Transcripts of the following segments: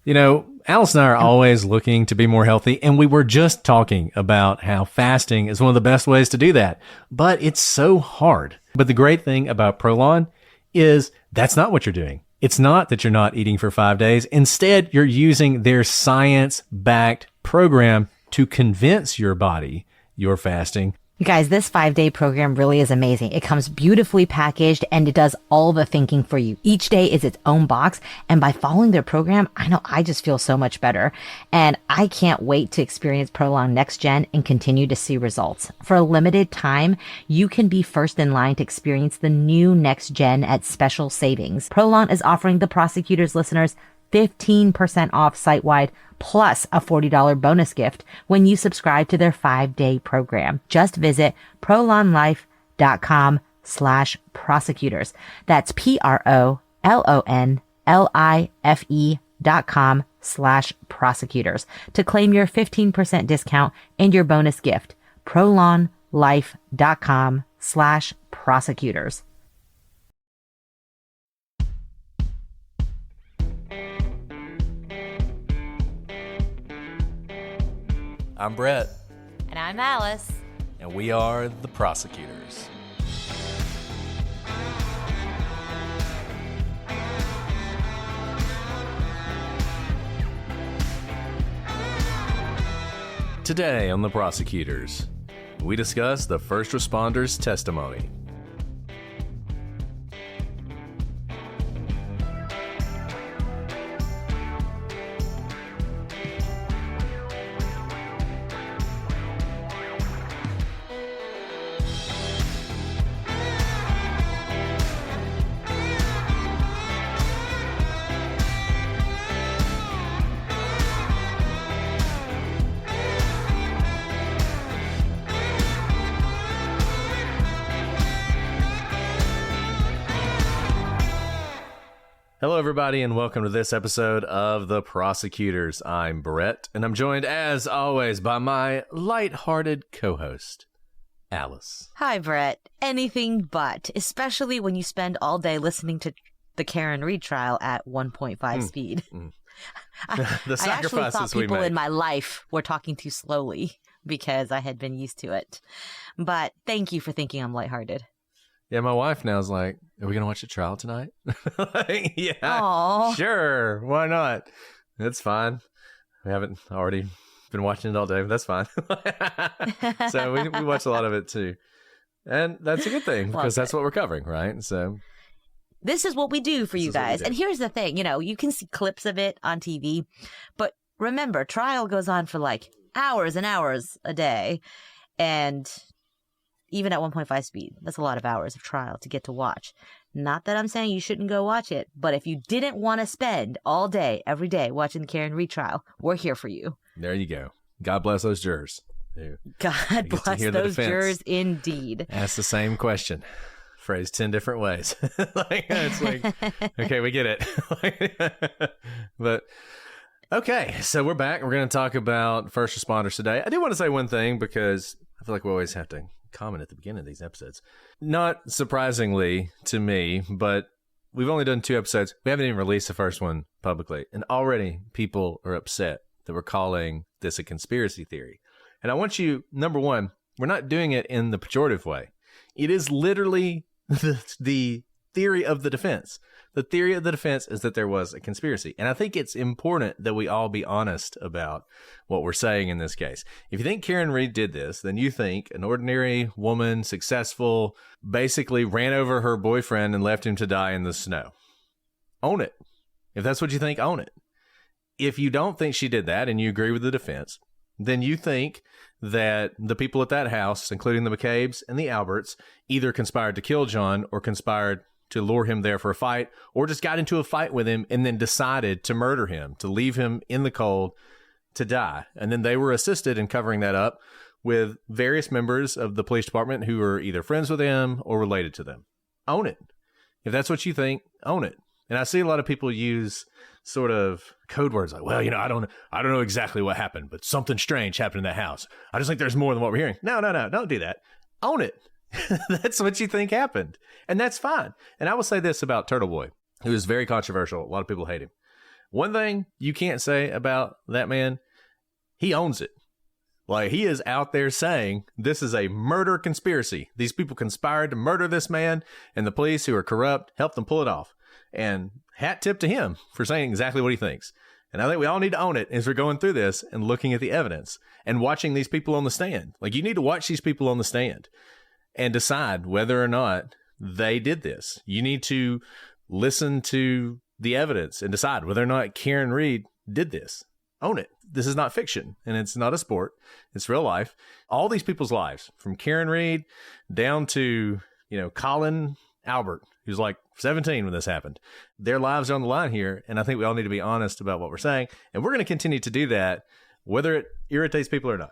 You know, Alice and I are always looking to be more healthy, and we were just talking about how fasting is one of the best ways to do that. But it's so hard. But the great thing about Prolon is that's not what you're doing. It's not that you're not eating for 5 days. Instead, you're using their science-backed program to convince your body you're fasting. You guys, this 5-day program really is amazing. It comes beautifully packaged and it does all the thinking for you. Each day is its own box. And by following their program, I know I just feel so much better. And I can't wait to experience Prolon Next Gen and continue to see results. For a limited time, you can be first in line to experience the new Next Gen at special savings. Prolon is offering the Prosecutors listeners 15% off site-wide plus a $40 bonus gift when you subscribe to their 5-day program. Just visit prolonlife.com/prosecutors. That's PROLONLIFE.com/prosecutors to claim your 15% discount and your bonus gift. prolonlife.com/prosecutors. I'm Brett, And I'm Alice. and we are the Prosecutors. Today on the Prosecutors, we discuss the first responders' testimony. Hello, everybody, and welcome to this episode of The Prosecutors. I'm Brett, and I'm joined, as always, by my lighthearted co-host, Alice. Hi, Brett. Anything but, especially when you spend all day listening to the Karen Reed trial at 1.5 speed. The I actually thought sacrifices we people make. in my life were talking too slowly because I had been used to it. But thank you for thinking I'm lighthearted. Yeah, my wife now is like, are we going to watch the trial tonight? Like, yeah, Aw. sure. Why not? It's fine. We haven't already been watching it all day, but that's fine. So we watch a lot of it too. And that's a good thing because that's what we're covering, right? So This is what we do for This you is what we guys. do. And here's the thing, you can see clips of it on TV, but remember, trial goes on for like hours and hours a day. And even at 1.5 speed, that's a lot of hours of trial to get to watch. Not that I'm saying you shouldn't go watch it, but if you didn't want to spend all day, every day, watching the Karen Reed trial, we're here for you. there you go. God bless those jurors. Who God get to bless hear the those defense. jurors indeed. ask the same question, phrased 10 different ways. Like, it's like, okay, we get it. But okay, so we're back. We're going to talk about first responders today. I do want to say one thing because I feel like we always have to comment at the beginning of these episodes. Not surprisingly to me, but we've only done 2 episodes. We haven't even released the first one publicly, and already people are upset that we're calling this a conspiracy theory. And I want you, number one, we're not doing it in the pejorative way. It is literally the theory of the defense. The theory of the defense is that there was a conspiracy. And I think it's important that we all be honest about what we're saying in this case. If you think Karen Reed did this, then you think an ordinary woman, successful, basically ran over her boyfriend and left him to die in the snow. Own it. If that's what you think, own it. If you don't think she did that and you agree with the defense, then you think that the people at that house, including the McCabe's and the Alberts, either conspired to kill John or conspired to lure him there for a fight, or just got into a fight with him and then decided to murder him, to leave him in the cold to die. And then they were assisted in covering that up with various members of the police department who are either friends with them or related to them. Own it. If that's what you think, own it. And I see a lot of people use sort of code words like, well, I don't know exactly what happened, but something strange happened in that house. I just think there's more than what we're hearing. No, don't do that. Own it. That's what you think happened. And that's fine. And I will say this about Turtle Boy, who is very controversial. A lot of people hate him. One thing you can't say about that man, he owns it. Like, he is out there saying this is a murder conspiracy. These people conspired to murder this man, and the police, who are corrupt, helped them pull it off. And hat tip to him for saying exactly what he thinks. And I think we all need to own it as we're going through this and looking at the evidence and watching these people on the stand. Like, you need to watch these people on the stand and decide whether or not they did this. You need to listen to the evidence and decide whether or not Karen Read did this. Own it. This is not fiction, and it's not a sport. It's real life. All these people's lives, from Karen Read down to, Colin Albert, who's like 17 when this happened. Their lives are on the line here, and I think we all need to be honest about what we're saying. And we're going to continue to do that, whether it irritates people or not.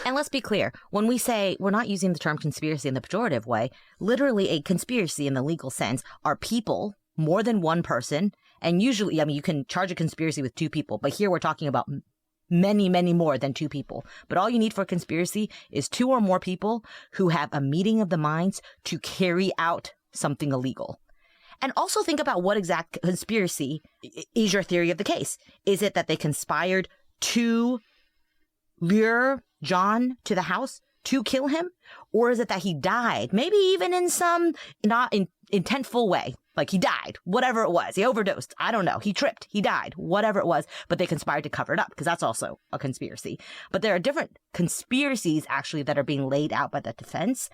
And let's be clear, when we say we're not using the term conspiracy in the pejorative way, literally a conspiracy in the legal sense are people, more than one person. And usually, you can charge a conspiracy with two people, but here we're talking about many, many more than two people. But all you need for a conspiracy is two or more people who have a meeting of the minds to carry out something illegal. And also think about what exact conspiracy is your theory of the case. Is it that they conspired to lure John to the house to kill him? Or is it that he died, maybe even in some not intentful way? Like, he died, whatever it was. He overdosed. I don't know. He tripped. He died, whatever it was. But they conspired to cover it up, because that's also a conspiracy. But there are different conspiracies, actually, that are being laid out by the defense.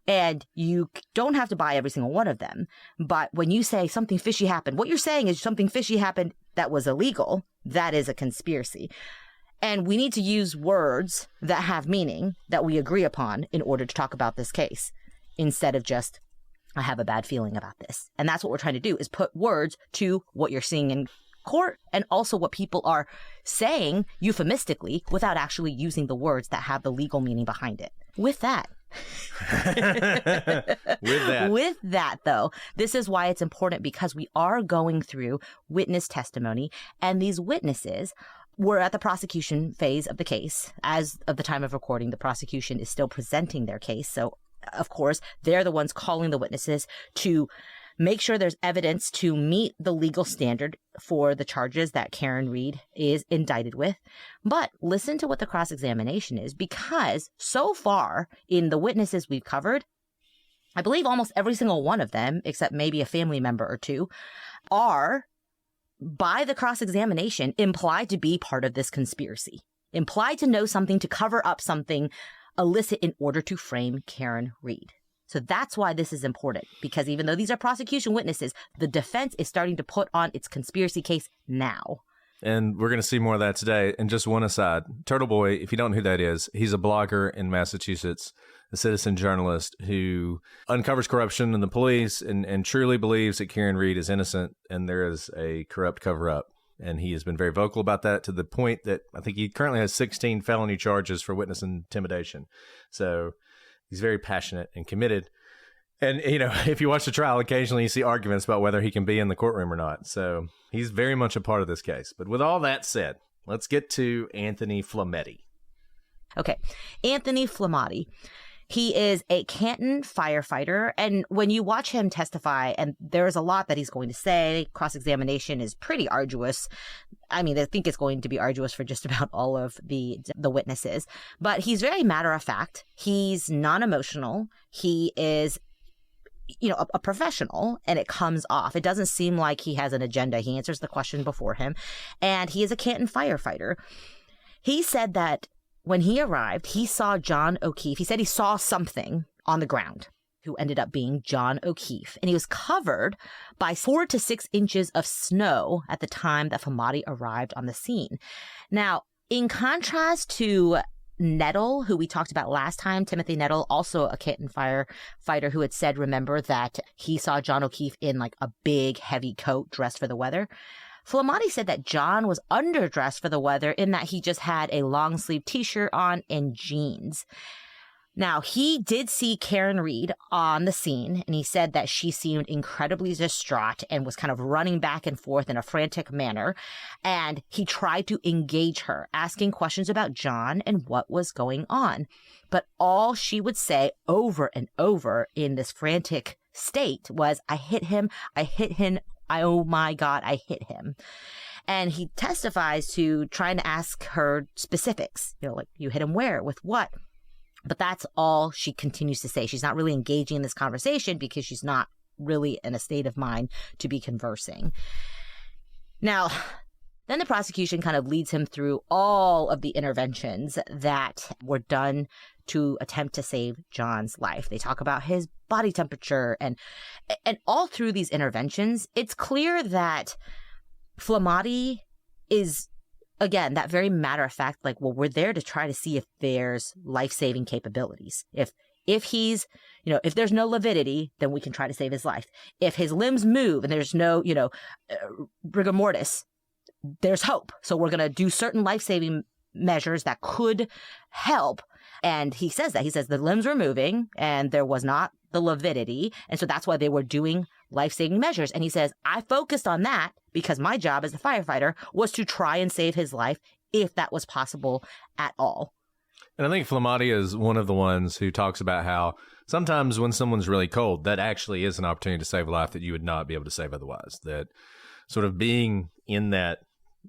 And you don't have to buy every single one of them. But when you say something fishy happened, what you're saying is something fishy happened that was illegal. That is a conspiracy. And we need to use words that have meaning that we agree upon in order to talk about this case, instead of just, I have a bad feeling about this. And that's what we're trying to do, is put words to what you're seeing in court and also what people are saying euphemistically without actually using the words that have the legal meaning behind it. With that, With that, though, this is why it's important, because we are going through witness testimony, and these witnesses were at the prosecution phase of the case. As of the time of recording, the prosecution is still presenting their case. So, of course, they're the ones calling the witnesses to make sure there's evidence to meet the legal standard for the charges that Karen Read is indicted with. But listen to what the cross-examination is, because so far in the witnesses we've covered, I believe almost every single one of them, except maybe a family member or two, are, by the cross-examination, implied to be part of this conspiracy, implied to know something, to cover up something illicit in order to frame Karen Read. So that's why this is important, because even though these are prosecution witnesses, the defense is starting to put on its conspiracy case now. And we're going to see more of that today. And just one aside, Turtle Boy, if you don't know who that is, he's a blogger in Massachusetts, a citizen journalist who uncovers corruption in the police and truly believes that Karen Read is innocent and there is a corrupt cover-up. And he has been very vocal about that, to the point that I think he currently has 16 felony charges for witness intimidation. So he's very passionate and committed. And, you know, if you watch the trial, occasionally you see arguments about whether he can be in the courtroom or not. So he's very much a part of this case. But with all that said, let's get to Anthony Flametti. Okay. Anthony Flametti. He is a Canton firefighter, and when you watch him testify, and there's a lot that he's going to say, cross-examination is pretty arduous. I mean, I think it's going to be arduous for just about all of the witnesses, but he's very matter-of-fact. He's non-emotional. He is, you know, a professional, and it comes off. It doesn't seem like he has an agenda. He answers the question before him, and he is a Canton firefighter. He said that when he arrived, he saw John O'Keefe. He said he saw something on the ground, who ended up being John O'Keefe. And he was covered by 4 to 6 inches of snow at the time that Flametti arrived on the scene. Now, in contrast to Nettle, who we talked about last time, Timothy Nettle, also a Canton firefighter, who had said, remember, that he saw John O'Keefe in like a big, heavy coat dressed for the weather. Flametti said that John was underdressed for the weather, in that he just had a long sleeve t-shirt on and jeans. Now, he did see Karen Read on the scene, and he said that she seemed incredibly distraught and was kind of running back and forth in a frantic manner. And he tried to engage her, asking questions about John and what was going on. But all she would say over and over in this frantic state was, I hit him, oh my God, I hit him. And he testifies to trying to ask her specifics, like you hit him where, with what. But that's all she continues to say. She's not really engaging in this conversation because she's not really in a state of mind to be conversing. Now, then the prosecution kind of leads him through all of the interventions that were done to attempt to save John's life. They talk about his body temperature and all through these interventions, it's clear that Flamati is, again, that very matter of fact, like, well, we're there to try to see if there's life-saving capabilities. If he's, if there's no lividity, then we can try to save his life. If his limbs move and there's no, rigor mortis, there's hope. So we're going to do certain life-saving measures that could help. And he says that. He says the limbs were moving and there was not the lividity. And so that's why they were doing life-saving measures. And he says, I focused on that because my job as a firefighter was to try and save his life if that was possible at all. And I think Flamati is one of the ones who talks about how sometimes when someone's really cold, that actually is an opportunity to save a life that you would not be able to save otherwise. That sort of being in that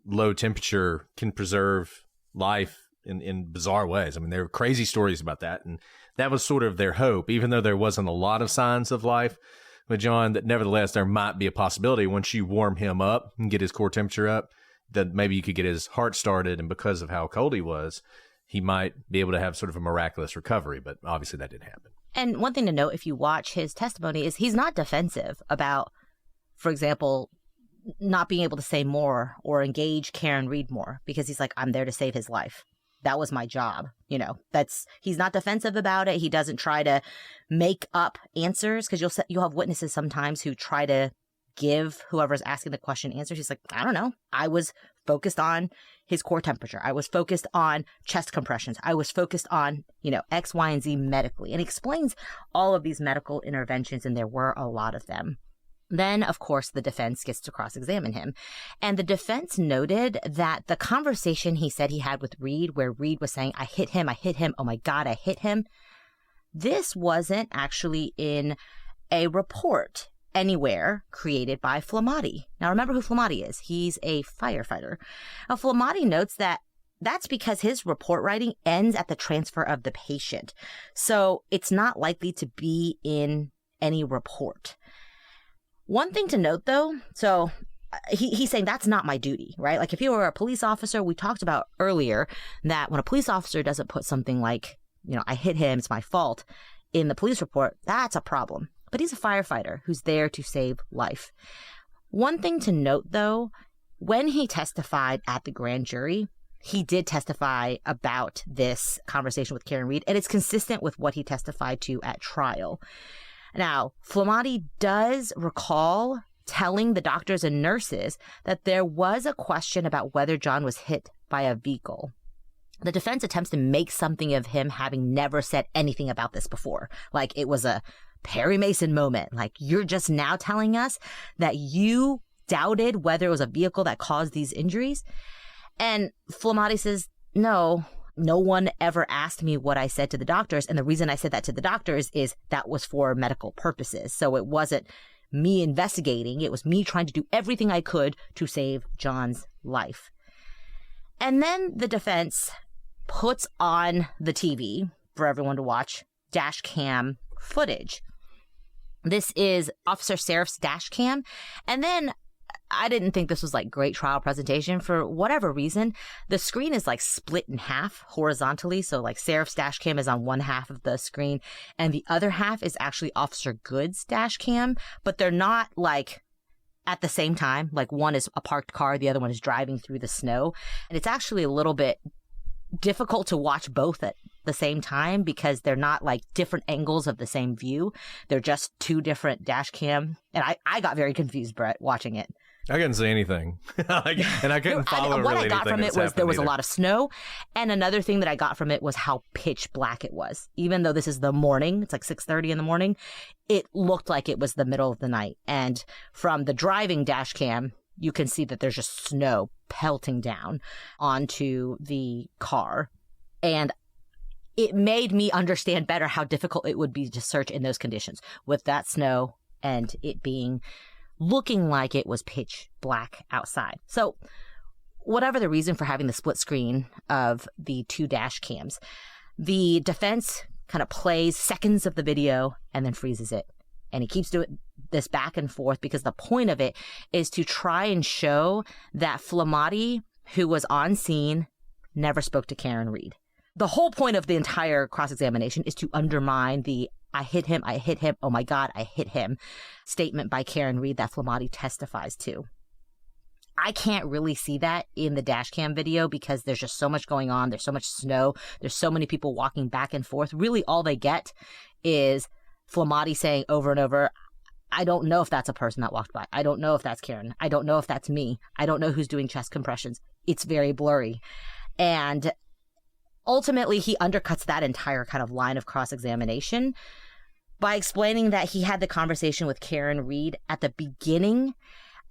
low temperature can preserve life in bizarre ways. I mean, there are crazy stories about that. And that was sort of their hope, even though there wasn't a lot of signs of life with John, that nevertheless, there might be a possibility once you warm him up and get his core temperature up, that maybe you could get his heart started. And because of how cold he was, he might be able to have sort of a miraculous recovery. But obviously that didn't happen. And one thing to note, if you watch his testimony, is he's not defensive about, for example, not being able to say more or engage Karen Read more, because he's like, I'm there to save his life. That was my job. He's not defensive about it. He doesn't try to make up answers, because you'll have witnesses sometimes who try to give whoever's asking the question answers. He's like, I don't know. I was focused on his core temperature. I was focused on chest compressions. I was focused on, X, Y, and Z medically. And he explains all of these medical interventions, and there were a lot of them. Then, of course, the defense gets to cross-examine him. And the defense noted that the conversation he said he had with Read, where Read was saying, I hit him, oh my God, I hit him. This wasn't actually in a report anywhere created by Flamati. Now, remember who Flamati is. He's a firefighter. Now, Flamati notes that that's because his report writing ends at the transfer of the patient. So it's not likely to be in any report. One thing to note, though, so he's saying that's not my duty, right? Like if you were a police officer, we talked about earlier that when a police officer doesn't put something like, I hit him, it's my fault, in the police report, that's a problem. But he's a firefighter who's there to save life. One thing to note, though, when he testified at the grand jury, he did testify about this conversation with Karen Read, and it's consistent with what he testified to at trial. Now, Flamati does recall telling the doctors and nurses that there was a question about whether John was hit by a vehicle. The defense attempts to make something of him having never said anything about this before. Like it was a Perry Mason moment. Like, you're just now telling us that you doubted whether it was a vehicle that caused these injuries? And Flamati says, no one ever asked me what I said to the doctors. And the reason I said that to the doctors is that was for medical purposes. So it wasn't me investigating. It was me trying to do everything I could to save John's life. And then the defense puts on the TV for everyone to watch dash cam footage. This is Officer Serif's dash cam. And then I didn't think this was like great trial presentation for whatever reason. The screen is like split in half horizontally. So like Serif's dash cam is on one half of the screen and the other half is actually Officer Good's dash cam, but they're not like at the same time. Like one is a parked car, the other one is driving through the snow. And it's actually a little bit difficult to watch both at the same time because they're not like different angles of the same view. They're just two different dash cam. And I got very confused, Brett, watching it. I couldn't see anything. And I couldn't follow what really I got anything from it was there was either. a lot of snow. And another thing that I got from it was how pitch black it was. Even though this is the morning, it's like 6:30 in the morning, it looked like it was the middle of the night. And from the driving dash cam, you can see that there's just snow pelting down onto the car. And it made me understand better how difficult it would be to search in those conditions with that snow and it being looking like it was pitch black outside. So whatever the reason for having the split screen of the 2 dash cams, the defense kind of plays seconds of the video and then freezes it. And he keeps doing this back and forth because the point of it is to try and show that Flammati, who was on scene, never spoke to Karen Read. The whole point of the entire cross-examination is to undermine the I hit him, oh my God, I hit him statement by Karen Read that Flammati testifies to. I can't really see that in the dash cam video because there's just so much going on. There's so much snow. There's so many people walking back and forth. Really, all they get is Flammati saying over and over, I don't know if that's a person that walked by. I don't know if that's Karen. I don't know if that's me. I don't know who's doing chest compressions. It's very blurry. And ultimately, he undercuts that entire kind of line of cross-examination by explaining that he had the conversation with Karen Read at the beginning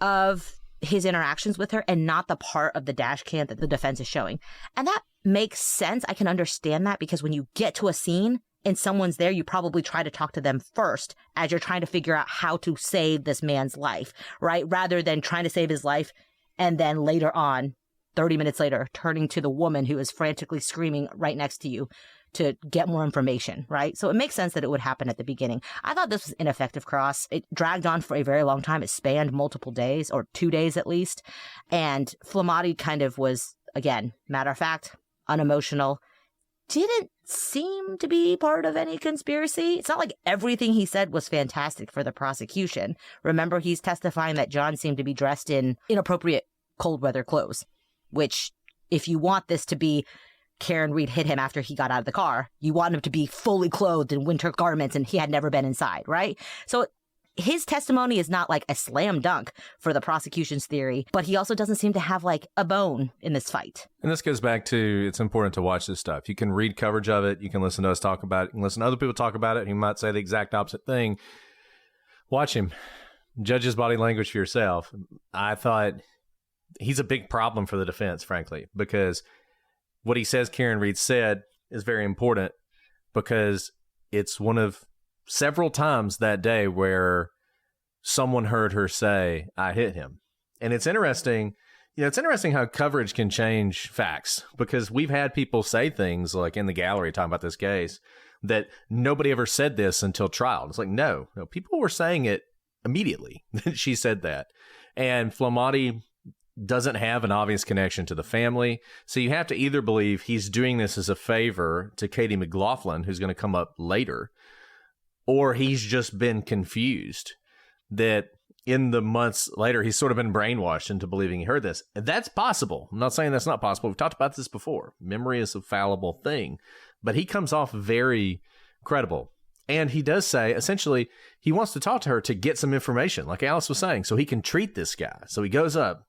of his interactions with her and not the part of the dash cam that the defense is showing. And that makes sense. I can understand that because when you get to a scene and someone's there, you probably try to talk to them first as you're trying to figure out how to save this man's life, right? Rather than trying to save his life and then later on, 30 minutes later, turning to the woman who is frantically screaming right next to you to get more information, right? So it makes sense that it would happen at the beginning. I thought this was ineffective cross. It dragged on for a very long time. It spanned multiple days, or 2 days at least. And Flammati kind of was, again, matter of fact, unemotional, didn't seem to be part of any conspiracy. It's not like everything he said was fantastic for the prosecution. Remember, he's testifying that John seemed to be dressed in inappropriate cold weather clothes, which if you want this to be Karen Read hit him after he got out of the car, you want him to be fully clothed in winter garments and he had never been inside, right? So his testimony is not like a slam dunk for the prosecution's theory, but he also doesn't seem to have like a bone in this fight. And this goes back to, it's important to watch this stuff. You can read coverage of it. You can listen to us talk about it. You can listen to other people talk about it. And you might say the exact opposite thing. Watch him. Judge his body language for yourself. I thought he's a big problem for the defense, frankly, because what he says Karen Read said is very important because it's one of several times that day where someone heard her say, I hit him. And it's interesting, it's interesting how coverage can change facts because we've had people say things like in the gallery talking about this case that nobody ever said this until trial. It's like, no, people were saying it immediately that she said that. And Flammati doesn't have an obvious connection to the family. So you have to either believe he's doing this as a favor to Katie McLaughlin, who's going to come up later, or he's just been confused that in the months later, he's sort of been brainwashed into believing he heard this. And that's possible. I'm not saying that's not possible. We've talked about this before. Memory is a fallible thing, but he comes off very credible. And he does say, essentially, he wants to talk to her to get some information, like Alice was saying, so he can treat this guy. So he goes up.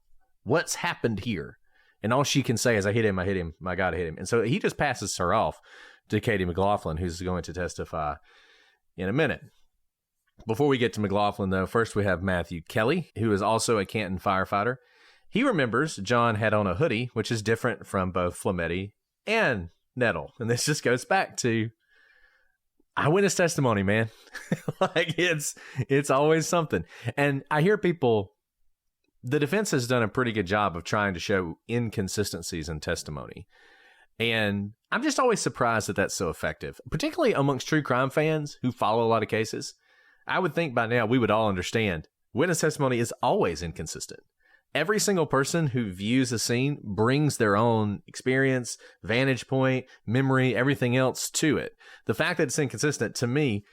What's happened here? And all she can say is, I hit him, my God, I hit him. And so he just passes her off to Katie McLaughlin, who's going to testify in a minute. Before we get to McLaughlin, though, first we have Matthew Kelly, who is also a Canton firefighter. He remembers John had on a hoodie, which is different from both Flammati and Nettle. And this just goes back to eyewitness testimony, man. Like it's always something. And I hear people, the defense has done a pretty good job of trying to show inconsistencies in testimony. And I'm just always surprised that that's so effective, particularly amongst true crime fans who follow a lot of cases. I would think by now we would all understand witness testimony is always inconsistent. Every single person who views a scene brings their own experience, vantage point, memory, everything else to it. The fact that it's inconsistent, to me,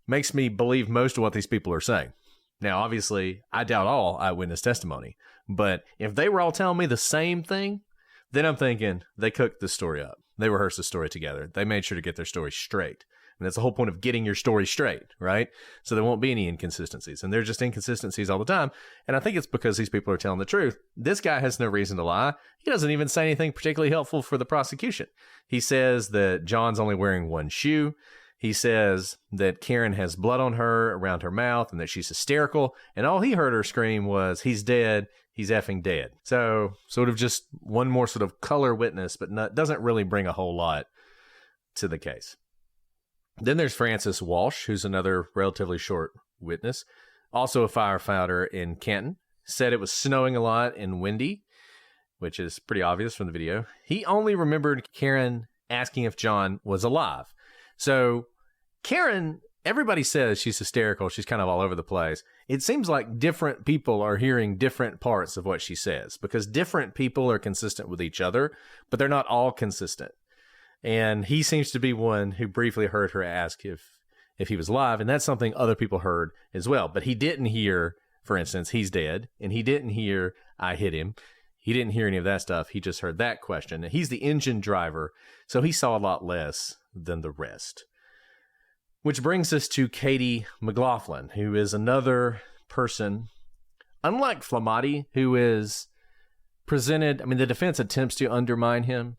makes me believe most of what these people are saying. Now, obviously, I doubt all eyewitness testimony, but if they were all telling me the same thing, then I'm thinking they cooked the story up. They rehearsed the story together. They made sure to get their story straight. And that's the whole point of getting your story straight, right? So there won't be any inconsistencies. And there's just inconsistencies all the time. And I think it's because these people are telling the truth. This guy has no reason to lie. He doesn't even say anything particularly helpful for the prosecution. He says that John's only wearing one shoe. He says that Karen has blood on her around her mouth and that she's hysterical. And all he heard her scream was, he's dead. He's effing dead. So sort of just one more sort of color witness, but doesn't really bring a whole lot to the case. Then there's Francis Walsh, who's another relatively short witness, also a firefighter in Canton, said it was snowing a lot and windy. which is pretty obvious from the video. He only remembered Karen asking if John was alive. So Karen, everybody says she's hysterical. She's kind of all over the place. It seems like different people are hearing different parts of what she says because different people are consistent with each other, but they're not all consistent. And he seems to be one who briefly heard her ask if he was alive, and that's something other people heard as well. But he didn't hear, for instance, he's dead, and he didn't hear I hit him. He didn't hear any of that stuff. He just heard that question. And he's the engine driver, so he saw a lot less than the rest. Which brings us to Katie McLaughlin, who is another person, unlike Flamati, who is presented, the defense attempts to undermine him,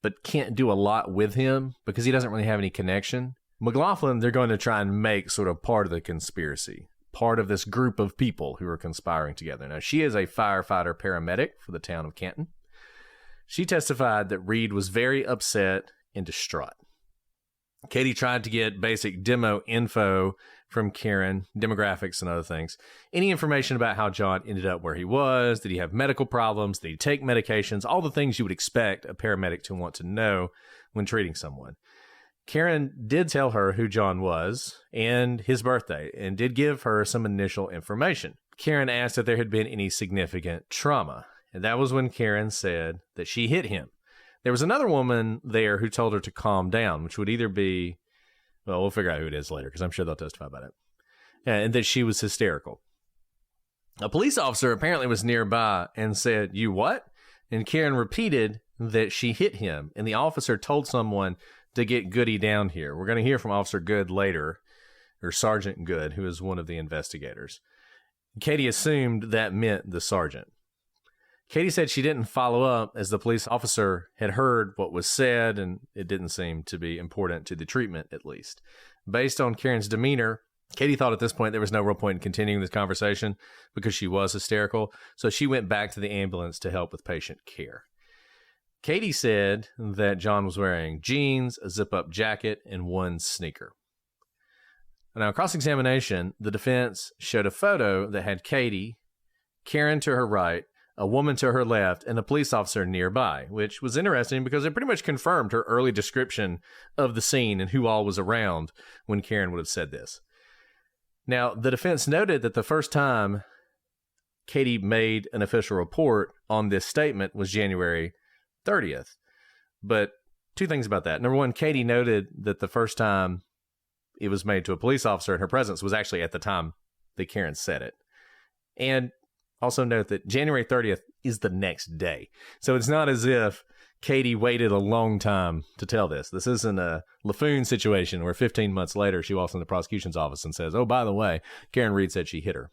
but can't do a lot with him because he doesn't really have any connection. McLaughlin, they're going to try and make sort of part of the conspiracy, part of this group of people who are conspiring together. Now, she is a firefighter paramedic for the town of Canton. She testified that Reed was very upset and distraught. Katie tried to get basic demo info from Karen, demographics and other things. Any information about how John ended up where he was, did he have medical problems, did he take medications, all the things you would expect a paramedic to want to know when treating someone. Karen did tell her who John was and his birthday and did give her some initial information. Karen asked if there had been any significant trauma, and that was when Karen said that she hit him. There was another woman there who told her to calm down, which would either be, well, we'll figure out who it is later because I'm sure they'll testify about it, and that she was hysterical. A police officer apparently was nearby and said, "You what?" And Karen repeated that she hit him, and the officer told someone to get Goody down here. We're going to hear from Officer Good later, or Sergeant Good, who is one of the investigators. Katie assumed that meant the sergeant. Katie said she didn't follow up as the police officer had heard what was said, and it didn't seem to be important to the treatment, at least. Based on Karen's demeanor, Katie thought at this point there was no real point in continuing this conversation because she was hysterical, so she went back to the ambulance to help with patient care. Katie said that John was wearing jeans, a zip-up jacket, and one sneaker. Now, in cross-examination, the defense showed a photo that had Katie, Karen to her right, a woman to her left, and a police officer nearby, which was interesting because it pretty much confirmed her early description of the scene and who all was around when Karen would have said this. Now, the defense noted that the first time Katie made an official report on this statement was January 30th. But two things about that. Number one, Katie noted that the first time it was made to a police officer in her presence was actually at the time that Karen said it. And also note that January 30th is the next day. So it's not as if Katie waited a long time to tell this. This isn't a LaFoon situation where 15 months later she walks in the prosecution's office and says, "Oh, by the way, Karen Reed said she hit her."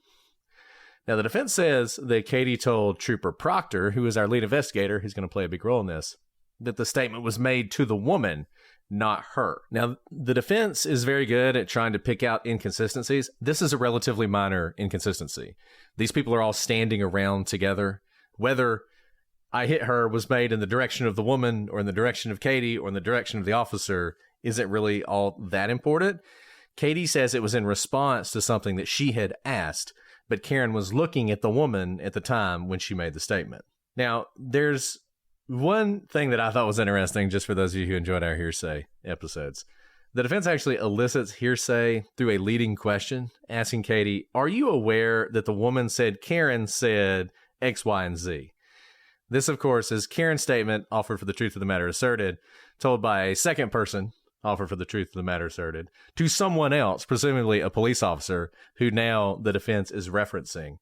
Now, the defense says that Katie told Trooper Proctor, who is our lead investigator, who's going to play a big role in this, that the statement was made to the woman, not her. Now, the defense is very good at trying to pick out inconsistencies. This is a relatively minor inconsistency. These people are all standing around together. Whether I hit her was made in the direction of the woman or in the direction of Katie or in the direction of the officer isn't really all that important. Katie says it was in response to something that she had asked, but Karen was looking at the woman at the time when she made the statement. Now, there's one thing that I thought was interesting, just for those of you who enjoyed our hearsay episodes. The defense actually elicits hearsay through a leading question, asking Katie, "Are you aware that the woman said Karen said X, Y, and Z?" This, of course, is Karen's statement, offered for the truth of the matter asserted, told by a second person, offered for the truth of the matter asserted, to someone else, presumably a police officer, who now the defense is referencing.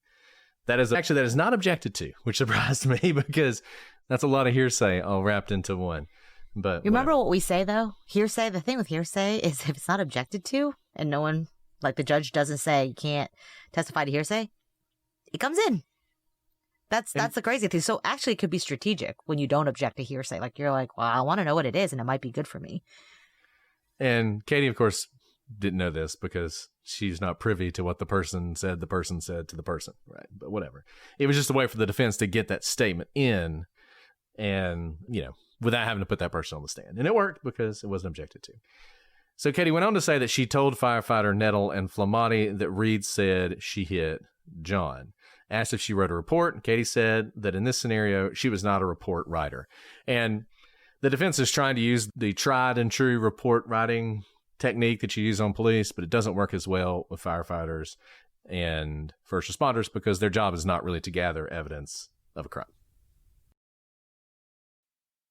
That is not objected to, which surprised me because that's a lot of hearsay all wrapped into one. But you remember what we say, though? Hearsay, the thing with hearsay is if it's not objected to and no one, like the judge doesn't say you can't testify to hearsay, it comes in. That's the crazy thing. So actually it could be strategic when you don't object to hearsay. Like you're like, well, I want to know what it is and it might be good for me. And Katie, of course, didn't know this because she's not privy to what the person said to the person, right? But whatever. It was just a way for the defense to get that statement in and, without having to put that person on the stand. And it worked because it wasn't objected to. So Katie went on to say that she told firefighter Nettle and Flamati that Reed said she hit John. asked if she wrote a report, and Katie said that in this scenario, she was not a report writer. And the defense is trying to use the tried and true report writing technique that you use on police, but it doesn't work as well with firefighters and first responders because their job is not really to gather evidence of a crime.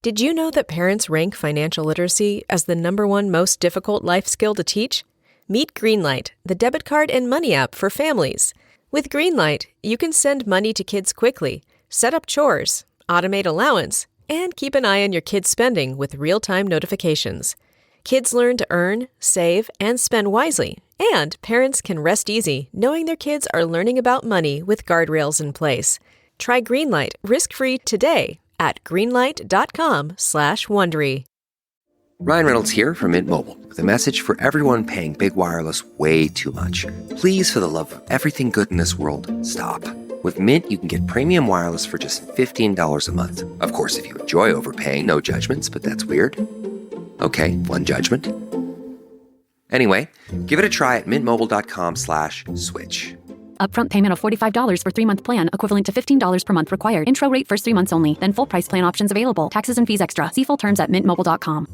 Did you know that parents rank financial literacy as the #1 most difficult life skill to teach? Meet Greenlight, the debit card and money app for families. With Greenlight, you can send money to kids quickly, set up chores, automate allowance, and keep an eye on your kids' spending with real-time notifications. Kids learn to earn, save, and spend wisely, and parents can rest easy knowing their kids are learning about money with guardrails in place. Try Greenlight risk-free today at greenlight.com/Wondery. Ryan Reynolds here from Mint Mobile with a message for everyone paying big wireless way too much. Please, for the love of everything good in this world, stop. With Mint, you can get premium wireless for just $15 a month. Of course, if you enjoy overpaying, no judgments, but that's weird. Okay, one judgment. Anyway, give it a try at mintmobile.com/switch. Upfront payment of $45 for 3-month plan, equivalent to $15 per month required. Intro rate first 3 months only, then full price plan options available. Taxes and fees extra. See full terms at mintmobile.com.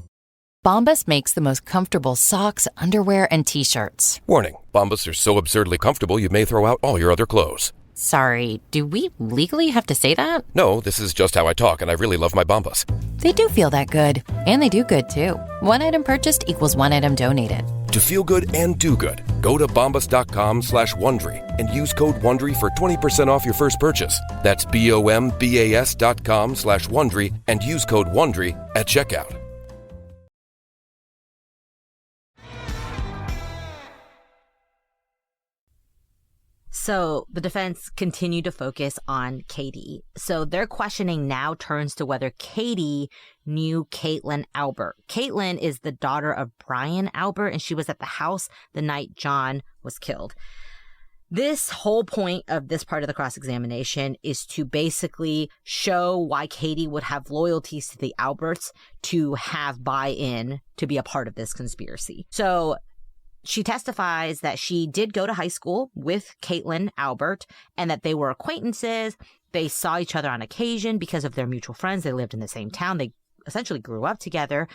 Bombas makes the most comfortable socks, underwear, and T-shirts. Warning, Bombas are so absurdly comfortable you may throw out all your other clothes. Sorry, do we legally have to say that? No, this is just how I talk, and I really love my Bombas. They do feel that good. And they do good, too. One item purchased equals one item donated. To feel good and do good, go to bombas.com/Wondery and use code WONDERY for 20% off your first purchase. That's BOMBAS.com/Wondery and use code WONDERY at checkout. So the defense continued to focus on Katie. So their questioning now turns to whether Katie knew Caitlin Albert. Caitlin is the daughter of Brian Albert, and she was at the house the night John was killed. This whole point of this part of the cross-examination is to basically show why Katie would have loyalties to the Alberts to have buy-in to be a part of this conspiracy. So she testifies that she did go to high school with Caitlin Albert and that they were acquaintances. They saw each other on occasion because of their mutual friends. They lived in the same town. They essentially grew up together,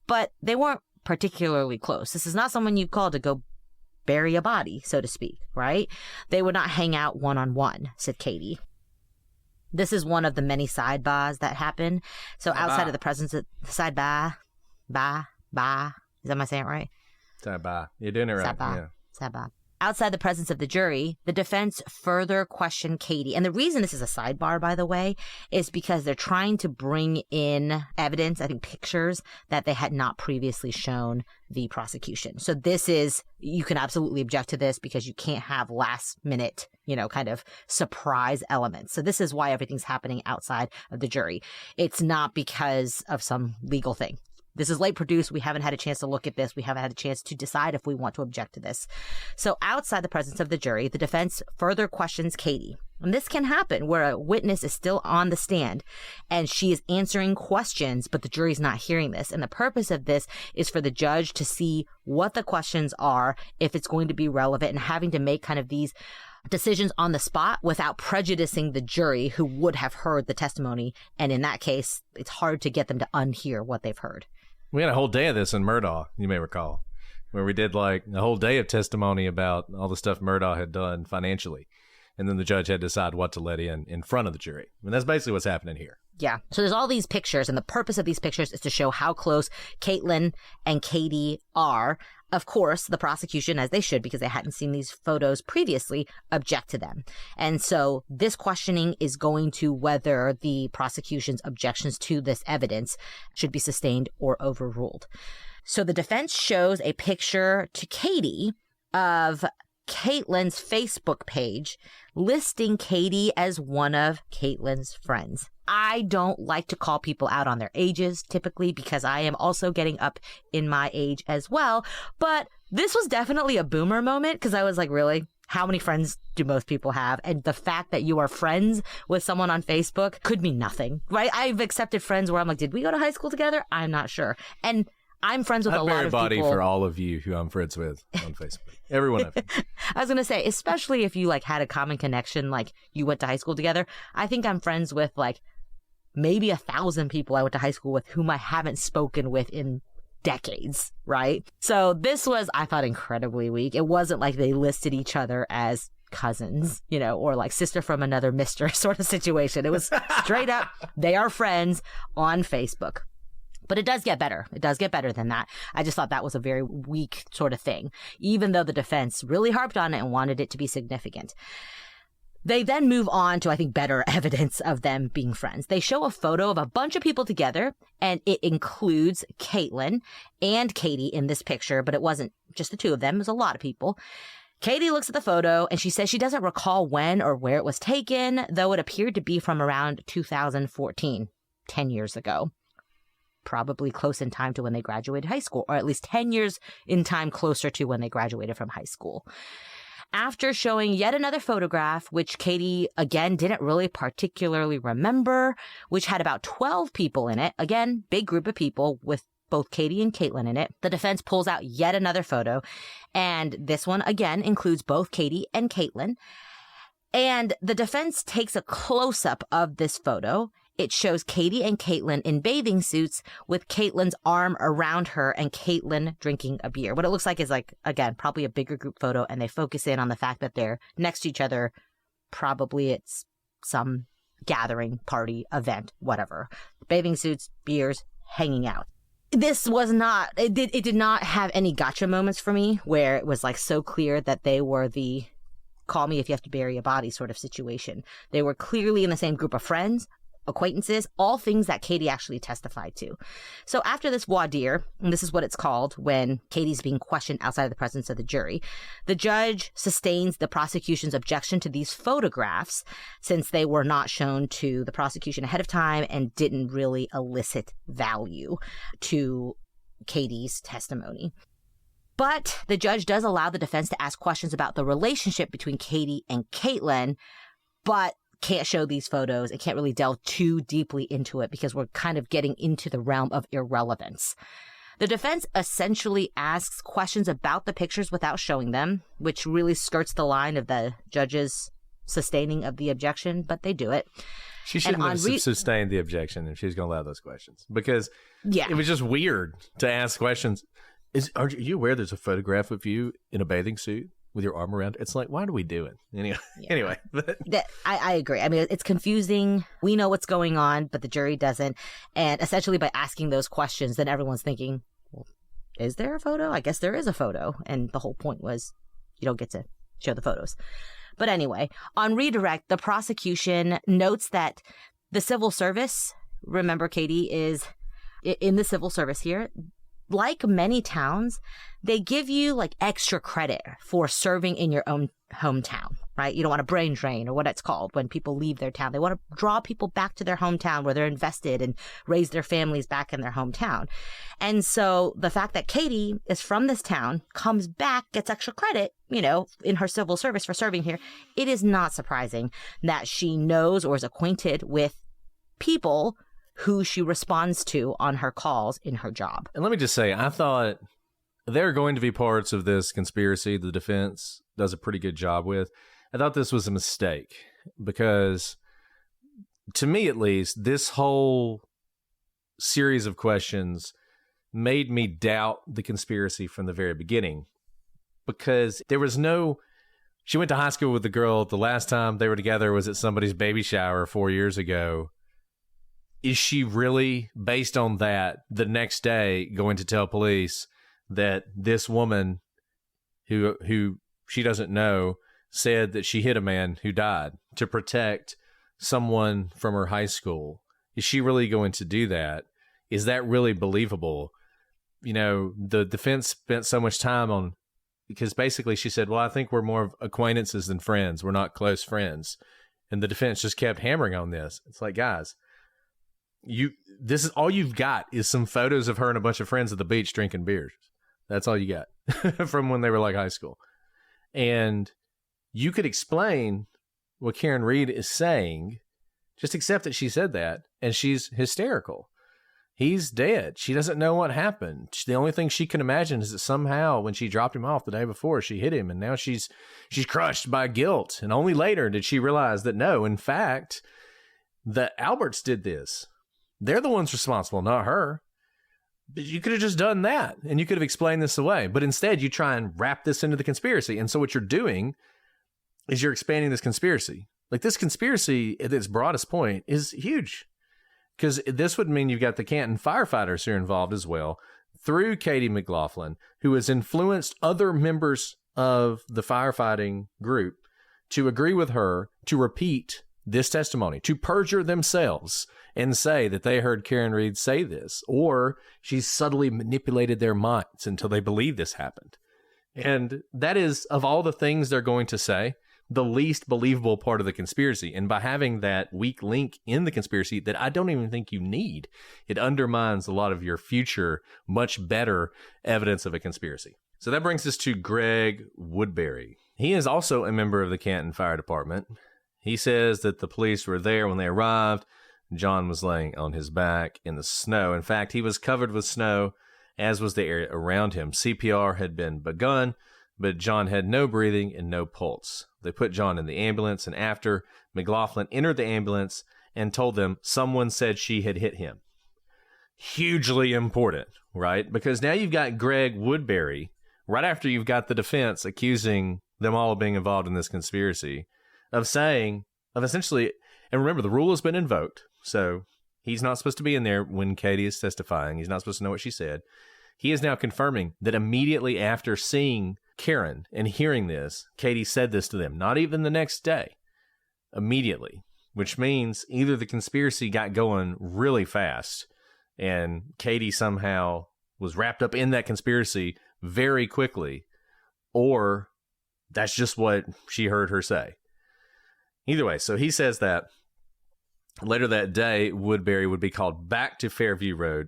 but they weren't particularly close. This is not someone you call to go bury a body, so to speak, right? They would not hang out one-on-one, said Katie. This is one of the many sidebars that happen. So outside of the presence of sidebar, is am I saying it right? Sidebar. You're doing it right. Sidebar. Sidebar. Outside the presence of the jury, the defense further questioned Katie. And the reason this is a sidebar, by the way, is because they're trying to bring in evidence, I think pictures, that they had not previously shown the prosecution. So this is, you can absolutely object to this because you can't have last minute, kind of surprise elements. So this is why everything's happening outside of the jury. It's not because of some legal thing. This is late produced. We haven't had a chance to look at this. We haven't had a chance to decide if we want to object to this. So outside the presence of the jury, the defense further questions Katie. And this can happen where a witness is still on the stand and she is answering questions, but the jury's not hearing this. And the purpose of this is for the judge to see what the questions are, if it's going to be relevant, and having to make kind of these decisions on the spot without prejudicing the jury who would have heard the testimony. And in that case, it's hard to get them to unhear what they've heard. We had a whole day of this in Murdaugh, you may recall, where we did like a whole day of testimony about all the stuff Murdaugh had done financially. And then the judge had to decide what to let in front of the jury. And that's basically what's happening here. Yeah. So there's all these pictures, and the purpose of these pictures is to show how close Caitlin and Katie are. Of course, the prosecution, as they should, because they hadn't seen these photos previously, object to them. And so this questioning is going to whether the prosecution's objections to this evidence should be sustained or overruled. So the defense shows a picture to Katie of Caitlin's Facebook page listing Katie as one of Caitlin's friends. I don't like to call people out on their ages typically because I am also getting up in my age as well. But this was definitely a boomer moment because I was like, really? How many friends do most people have? And the fact that you are friends with someone on Facebook could mean nothing, right? I've accepted friends where I'm like, did we go to high school together? I'm not sure. And I'm friends with a lot of body people. for all of you who I'm friends with on Facebook. Every one of you. I was going to say, especially if you like had a common connection, like you went to high school together. I think I'm friends with like maybe 1,000 people I went to high school with whom I haven't spoken with in decades, right? So this was, I thought, incredibly weak. It wasn't like they listed each other as cousins, you know, or like sister from another mister sort of situation. It was straight up, they are friends on Facebook. But it does get better. It does get better than that. I just thought that was a very weak sort of thing, even though the defense really harped on it and wanted it to be significant. They then move on to, I think, better evidence of them being friends. They show a photo of a bunch of people together, and it includes Caitlyn and Katie in this picture, but it wasn't just the two of them. It was a lot of people. Katie looks at the photo and she says she doesn't recall when or where it was taken, though it appeared to be from around 2014, 10 years ago. Probably close in time to when they graduated high school, or at least 10 years in time closer to when they graduated from high school. After showing yet another photograph, which Katie, again, didn't really particularly remember, which had about 12 people in it, again, big group of people with both Katie and Caitlyn in it, the defense pulls out yet another photo, and this one, again, includes both Katie and Caitlyn. And the defense takes a close-up of this photo. It shows Katie and Caitlyn in bathing suits with Caitlyn's arm around her and Caitlyn drinking a beer. What it looks like is like, again, probably a bigger group photo, and they focus in on the fact that they're next to each other. Probably it's some gathering, party, event, whatever. Bathing suits, beers, hanging out. This was not, it did not have any gotcha moments for me where it was like so clear that they were the call me if you have to bury a body sort of situation. They were clearly in the same group of friends, acquaintances, all things that Katie actually testified to. So after this voir dire, and this is what it's called when Katie's being questioned outside of the presence of the jury, the judge sustains the prosecution's objection to these photographs since they were not shown to the prosecution ahead of time and didn't really elicit value to Katie's testimony. But the judge does allow the defense to ask questions about the relationship between Katie and Caitlyn, but can't show these photos and can't really delve too deeply into it because we're kind of getting into the realm of irrelevance. The defense essentially asks questions about the pictures without showing them, which really skirts the line of the judge's sustaining of the objection, but they do it. She shouldn't have sustained the objection if she was going to allow those questions because it was just weird to ask questions. Are you aware there's a photograph of you in a bathing suit with your arm around? It's like, why do we do it? Anyway. I agree. I mean, it's confusing. We know what's going on, but the jury doesn't. And essentially by asking those questions, then everyone's thinking, well, is there a photo? I guess there is a photo. And the whole point was you don't get to show the photos. But anyway, on redirect, the prosecution notes that the civil service, remember Katie is in the civil service here, like many towns, they give you like extra credit for serving in your own hometown, right? You don't want a brain drain or what it's called when people leave their town. They want to draw people back to their hometown where they're invested and raise their families back in their hometown. And so the fact that Katie is from this town, comes back, gets extra credit, you know, in her civil service for serving here, it is not surprising that she knows or is acquainted with people who she responds to on her calls in her job. And let me just say, I thought there are going to be parts of this conspiracy the defense does a pretty good job with. I thought this was a mistake because, to me at least, this whole series of questions made me doubt the conspiracy from the very beginning because there was no... She went to high school with the girl. The last time they were together was at somebody's baby shower 4 years ago. Is she really, based on that, the next day going to tell police that this woman who she doesn't know said that she hit a man who died to protect someone from her high school? Is she really going to do that? Is that really believable? You know, the defense spent so much time on, because basically she said, well, I think we're more of acquaintances than friends. We're not close friends. And the defense just kept hammering on this. It's like, guys, this is all you've got is some photos of her and a bunch of friends at the beach drinking beers. That's all you got from when they were like high school. And you could explain what Karen Read is saying, just accept that she said that, and she's hysterical. He's dead. She doesn't know what happened. The only thing she can imagine is that somehow when she dropped him off the day before, she hit him, and now she's crushed by guilt. And only later did she realize that no, in fact, the Alberts did this. They're the ones responsible, not her. But you could have just done that, and you could have explained this away. But instead, you try and wrap this into the conspiracy. And so what you're doing is you're expanding this conspiracy. Like, this conspiracy at its broadest point is huge. Because this would mean you've got the Canton firefighters who are involved as well, through Katie McLaughlin, who has influenced other members of the firefighting group to agree with her to repeat this testimony, to perjure themselves and say that they heard Karen Read say this, or she's subtly manipulated their minds until they believe this happened. And that is, of all the things they're going to say, the least believable part of the conspiracy. And by having that weak link in the conspiracy that I don't even think you need, it undermines a lot of your future, much better evidence of a conspiracy. So that brings us to Greg Woodbury. He is also a member of the Canton Fire Department. He says that the police were there when they arrived. John was laying on his back in the snow. In fact, he was covered with snow, as was the area around him. CPR had been begun, but John had no breathing and no pulse. They put John in the ambulance, and after, McLaughlin entered the ambulance and told them someone said she had hit him. Hugely important, right? Because now you've got Greg Woodbury, right after you've got the defense accusing them all of being involved in this conspiracy, of essentially, and remember, the rule has been invoked, so he's not supposed to be in there when Katie is testifying. He's not supposed to know what she said. He is now confirming that immediately after seeing Karen and hearing this, Katie said this to them, not even the next day, immediately, which means either the conspiracy got going really fast and Katie somehow was wrapped up in that conspiracy very quickly, or that's just what she heard her say. Either way, so he says that later that day, Woodbury would be called back to Fairview Road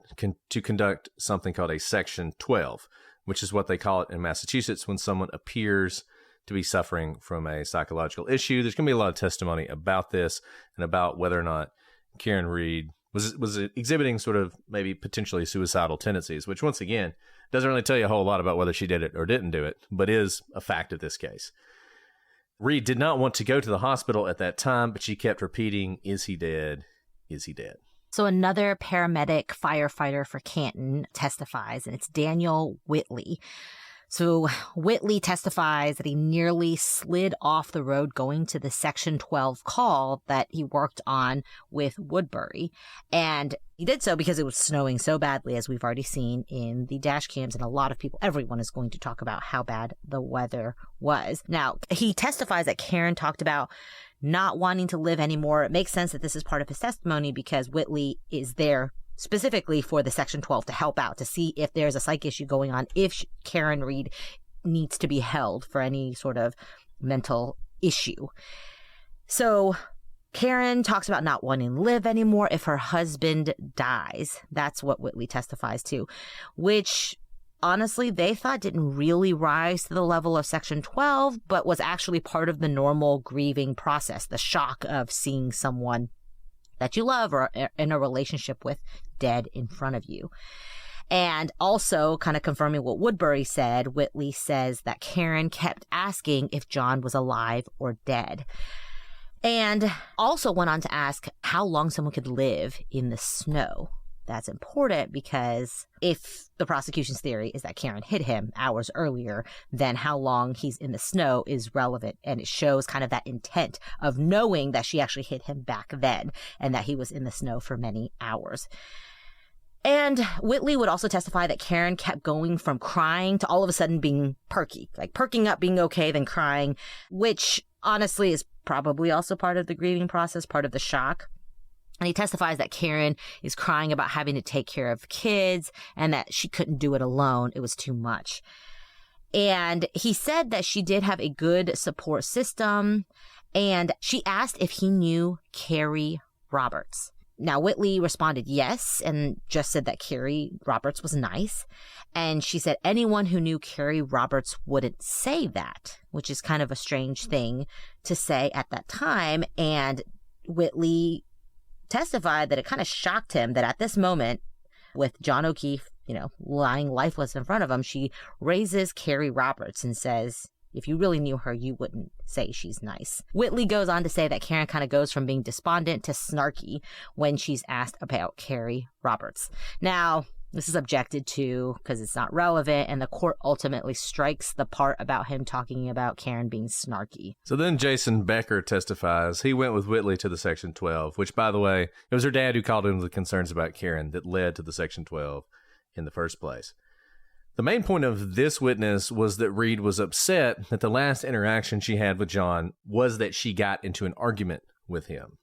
to conduct something called a Section 12, which is what they call it in Massachusetts when someone appears to be suffering from a psychological issue. There's going to be a lot of testimony about this and about whether or not Karen Read was exhibiting sort of maybe potentially suicidal tendencies, which once again doesn't really tell you a whole lot about whether she did it or didn't do it, but is a fact of this case. Reed did not want to go to the hospital at that time, but she kept repeating, "Is he dead? Is he dead?" So another paramedic firefighter for Canton testifies, and it's Daniel Whitley. So Whitley testifies that he nearly slid off the road going to the Section 12 call that he worked on with Woodbury. And he did so because it was snowing so badly, as we've already seen in the dash cams. And a lot of people, everyone is going to talk about how bad the weather was. Now, he testifies that Karen talked about not wanting to live anymore. It makes sense that this is part of his testimony because Whitley is there specifically for the Section 12 to help out, to see if there's a psych issue going on, if Karen Read needs to be held for any sort of mental issue. So Karen talks about not wanting to live anymore if her husband dies. That's what Whitley testifies to, which honestly they thought didn't really rise to the level of Section 12, but was actually part of the normal grieving process, the shock of seeing someone that you love or in a relationship with dead in front of you. And also kind of confirming what Woodbury said, Whitley says that Karen kept asking if John was alive or dead. And also went on to ask how long someone could live in the snow. That's important because if the prosecution's theory is that Karen hit him hours earlier, then how long he's in the snow is relevant. And it shows kind of that intent of knowing that she actually hit him back then and that he was in the snow for many hours. And Whitley would also testify that Karen kept going from crying to all of a sudden being perky, like perking up, being okay, then crying, which honestly is probably also part of the grieving process, part of the shock. And he testifies that Karen is crying about having to take care of kids and that she couldn't do it alone. It was too much. And he said that she did have a good support system. And she asked if he knew Carrie Roberts. Now, Whitley responded yes and just said that Carrie Roberts was nice. And she said anyone who knew Carrie Roberts wouldn't say that, which is kind of a strange thing to say at that time. And Whitley testified that it kind of shocked him that at this moment, with John O'Keefe, lying lifeless in front of him, she raises Carrie Roberts and says, if you really knew her, you wouldn't say she's nice. Whitley goes on to say that Karen kind of goes from being despondent to snarky when she's asked about Carrie Roberts. Now, this is objected to because it's not relevant, and the court ultimately strikes the part about him talking about Karen being snarky. So then Jason Becker testifies. He went with Whitley to the Section 12, which, by the way, it was her dad who called him with concerns about Karen that led to the Section 12 in the first place. The main point of this witness was that Reed was upset that the last interaction she had with John was that she got into an argument with him.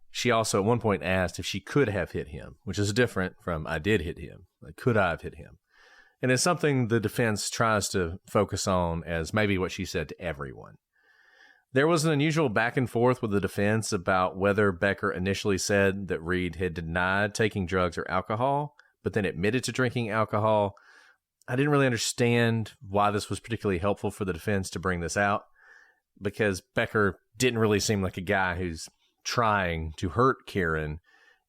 She also at one point asked if she could have hit him, which is different from I did hit him. Like, could I have hit him? And it's something the defense tries to focus on as maybe what she said to everyone. There was an unusual back and forth with the defense about whether Becker initially said that Reed had denied taking drugs or alcohol, but then admitted to drinking alcohol. I didn't really understand why this was particularly helpful for the defense to bring this out, because Becker didn't really seem like a guy who's trying to hurt Karen,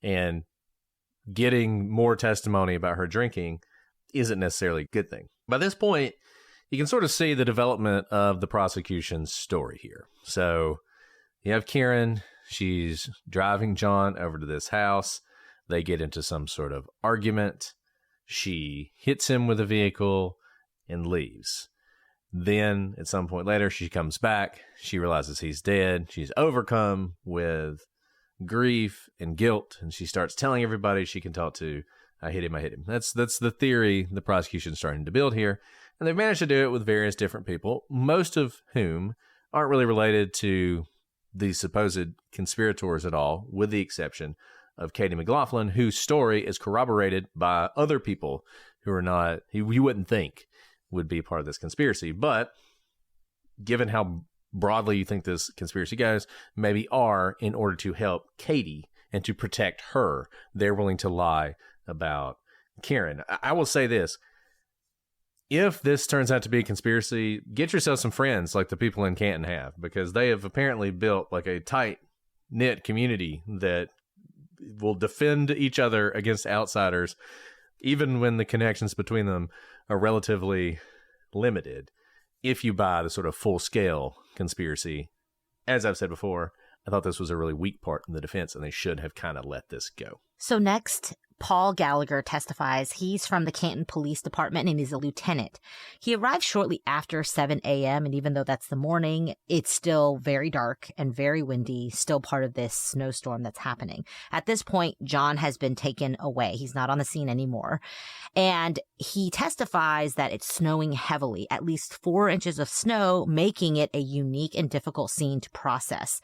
and getting more testimony about her drinking isn't necessarily a good thing. By this point, you can sort of see the development of the prosecution's story here. So you have Karen, she's driving John over to this house. They get into some sort of argument. She hits him with a vehicle and leaves. Then, at some point later, she comes back. She realizes he's dead. She's overcome with grief and guilt, and she starts telling everybody she can talk to, I hit him. That's the theory the prosecution's starting to build here. And they've managed to do it with various different people, most of whom aren't really related to the supposed conspirators at all, with the exception of Katie McLaughlin, whose story is corroborated by other people who are not, who you wouldn't think would be part of this conspiracy. But given how broadly you think this conspiracy goes, maybe are in order to help Katie and to protect her, they're willing to lie about Karen. I will say this. If this turns out to be a conspiracy, get yourself some friends like the people in Canton have, because they have apparently built like a tight-knit community that will defend each other against outsiders, even when the connections between them are relatively limited, if you buy the sort of full-scale conspiracy. As I've said before, I thought this was a really weak part in the defense, and they should have kind of let this go. So next, Paul Gallagher testifies. He's from the Canton Police Department, and he's a lieutenant. He arrived shortly after 7 a.m., and even though that's the morning, it's still very dark and very windy, still part of this snowstorm that's happening. At this point, John has been taken away. He's not on the scene anymore. And he testifies that it's snowing heavily, at least 4 inches of snow, making it a unique and difficult scene to process.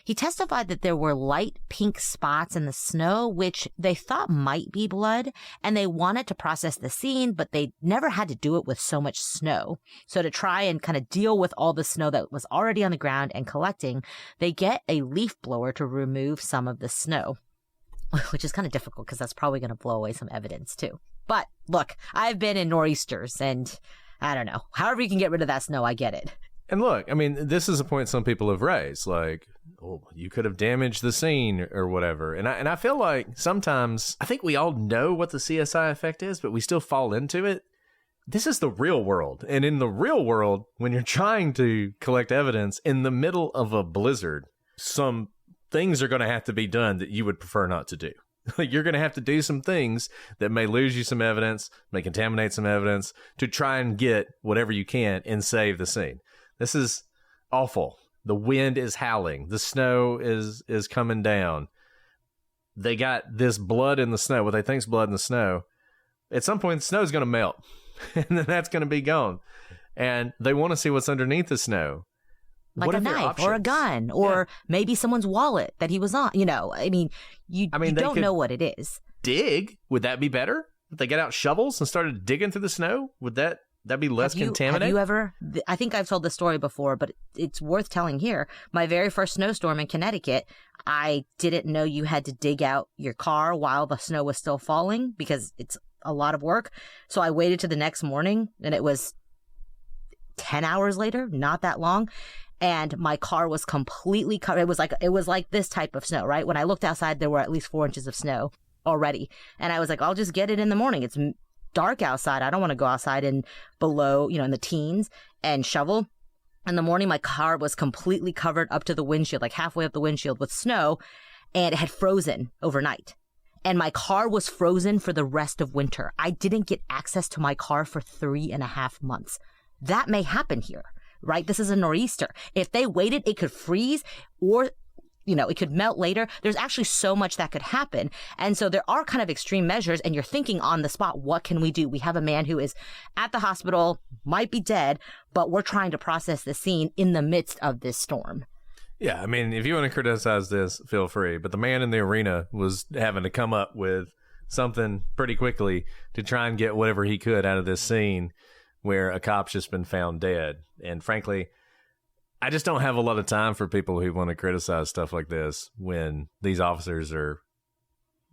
He testified that there were light pink spots in the snow, which they thought might be blood, and they wanted to process the scene, but they never had to do it with so much snow. So to try and kind of deal with all the snow that was already on the ground and collecting, they get a leaf blower to remove some of the snow, which is kind of difficult because that's probably going to blow away some evidence too. But look, I've been in nor'easters, and I don't know. However you can get rid of that snow, I get it. And look, I mean, this is a point some people have raised, like, oh, you could have damaged the scene or whatever. And I feel like sometimes, I think we all know what the CSI effect is, but we still fall into it. This is the real world. And in the real world, when you're trying to collect evidence in the middle of a blizzard, some things are going to have to be done that you would prefer not to do. You're going to have to do some things that may lose you some evidence, may contaminate some evidence, to try and get whatever you can and save the scene. This is awful. The wind is howling. The snow is coming down. They got this blood in the snow, what they think is blood in the snow. At some point, the snow is going to melt, and then that's going to be gone. And they want to see what's underneath the snow. Like what a knife or a gun or maybe someone's wallet that he was on. You know, I mean, you don't know what it is. Dig? Would that be better? If they got out shovels and started digging through the snow, would that be less contaminated? Have you ever, I think I've told this story before, but it's worth telling here. My very first snowstorm in Connecticut, I didn't know you had to dig out your car while the snow was still falling because it's a lot of work. So I waited to the next morning, and it was 10 hours later, not that long. And my car was completely covered. It was like this type of snow, right? When I looked outside, there were at least 4 inches of snow. already. And I was like, I'll just get it in the morning. It's dark outside. I don't want to go outside and below, in the teens and shovel. In the morning, my car was completely covered up to the windshield, like halfway up the windshield with snow, and it had frozen overnight. And my car was frozen for the rest of winter. I didn't get access to my car for 3.5 months. That may happen here, right? This is a nor'easter. If they waited, it could freeze or it could melt later. There's actually so much that could happen. And so there are kind of extreme measures, and you're thinking on the spot, what can we do? We have a man who is at the hospital, might be dead, but we're trying to process the scene in the midst of this storm. Yeah, I mean, if you want to criticize this, feel free. But the man in the arena was having to come up with something pretty quickly to try and get whatever he could out of this scene where a cop's just been found dead. And frankly, I just don't have a lot of time for people who want to criticize stuff like this when these officers are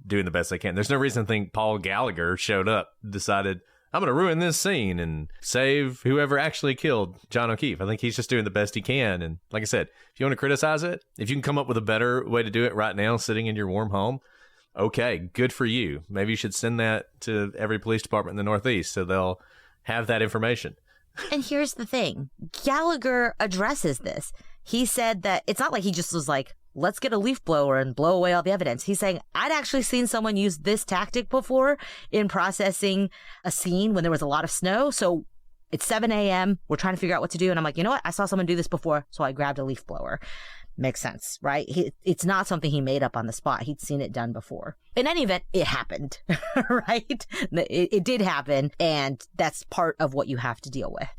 doing the best they can. There's no reason to think Paul Gallagher showed up, decided, I'm going to ruin this scene and save whoever actually killed John O'Keefe. I think he's just doing the best he can. And like I said, if you want to criticize it, if you can come up with a better way to do it right now, sitting in your warm home, okay, good for you. Maybe you should send that to every police department in the Northeast so they'll have that information. And here's the thing. Gallagher addresses this. He said that it's not like he just was like, let's get a leaf blower and blow away all the evidence. He's saying, I'd actually seen someone use this tactic before in processing a scene when there was a lot of snow. So it's 7 a.m. We're trying to figure out what to do. And I'm like, you know what? I saw someone do this before. So I grabbed a leaf blower. Makes sense, right? It's not something he made up on the spot. He'd seen it done before. In any event, it happened, right? It did happen. And that's part of what you have to deal with.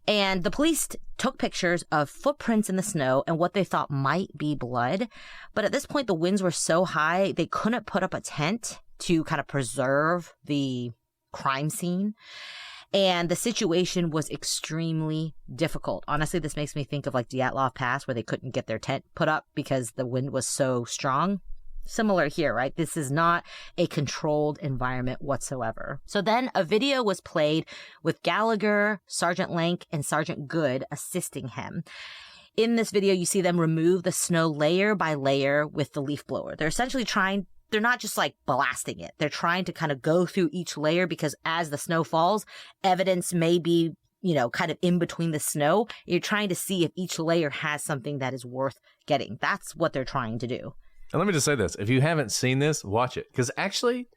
And the police took pictures of footprints in the snow and what they thought might be blood. But at this point, the winds were so high, they couldn't put up a tent to kind of preserve the crime scene. And the situation was extremely difficult. Honestly, this makes me think of like Dyatlov Pass, where they couldn't get their tent put up because the wind was so strong. Similar here, right? This is not a controlled environment whatsoever. So then a video was played with Gallagher, Sergeant Lank, and Sergeant Good assisting him. In this video, you see them remove the snow layer by layer with the leaf blower. They're not just like blasting it. They're trying to kind of go through each layer because as the snow falls, evidence may be, kind of in between the snow. You're trying to see if each layer has something that is worth getting. That's what they're trying to do. And let me just say this. If you haven't seen this, watch it. Because actually,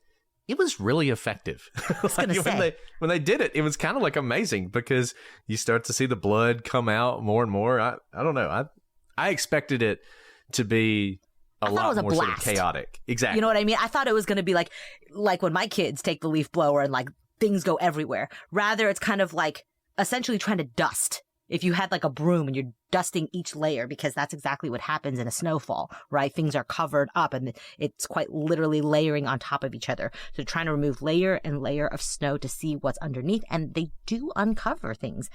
it was really effective. When they did it, it was kind of like amazing because you start to see the blood come out more and more. I don't know. I expected it to be a lot more sort of chaotic. Exactly. You know what I mean? I thought it was going to be like when my kids take the leaf blower and like things go everywhere. Rather, it's kind of like essentially trying to dust. If you had like a broom and you're dusting each layer, because that's exactly what happens in a snowfall, right? Things are covered up and it's quite literally layering on top of each other. So trying to remove layer and layer of snow to see what's underneath, and they do uncover things.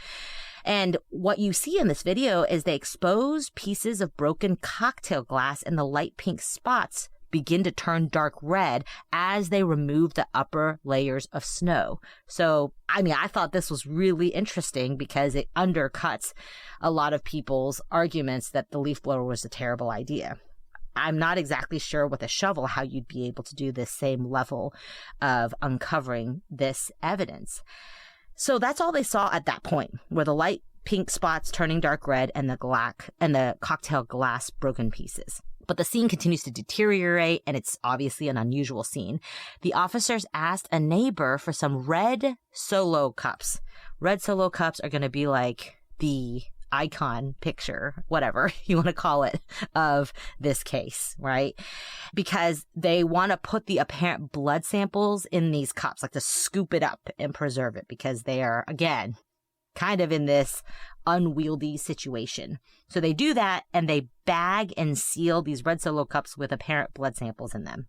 And what you see in this video is they expose pieces of broken cocktail glass, and the light pink spots begin to turn dark red as they remove the upper layers of snow. So, I thought this was really interesting because it undercuts a lot of people's arguments that the leaf blower was a terrible idea. I'm not exactly sure with a shovel how you'd be able to do this same level of uncovering this evidence. So that's all they saw at that point, were the light pink spots turning dark red and the cocktail glass broken pieces. But the scene continues to deteriorate, and it's obviously an unusual scene. The officers asked a neighbor for some red Solo cups. Red Solo cups are going to be like the icon picture, whatever you want to call it, of this case, right? Because they want to put the apparent blood samples in these cups, like to scoop it up and preserve it, because they are, again, kind of in this unwieldy situation. So they do that, and they bag and seal these red Solo cups with apparent blood samples in them.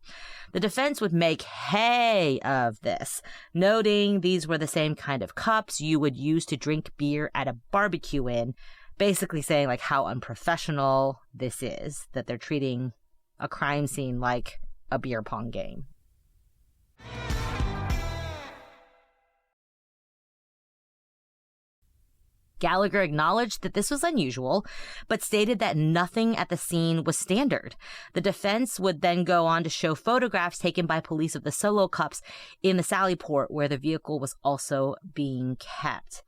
The defense would make hay of this, noting these were the same kind of cups you would use to drink beer at a barbecue in, basically saying like how unprofessional this is, that they're treating a crime scene like a beer pong game. Gallagher acknowledged that this was unusual, but stated that nothing at the scene was standard. The defense would then go on to show photographs taken by police of the Solo cups in the Sallyport, where the vehicle was also being kept.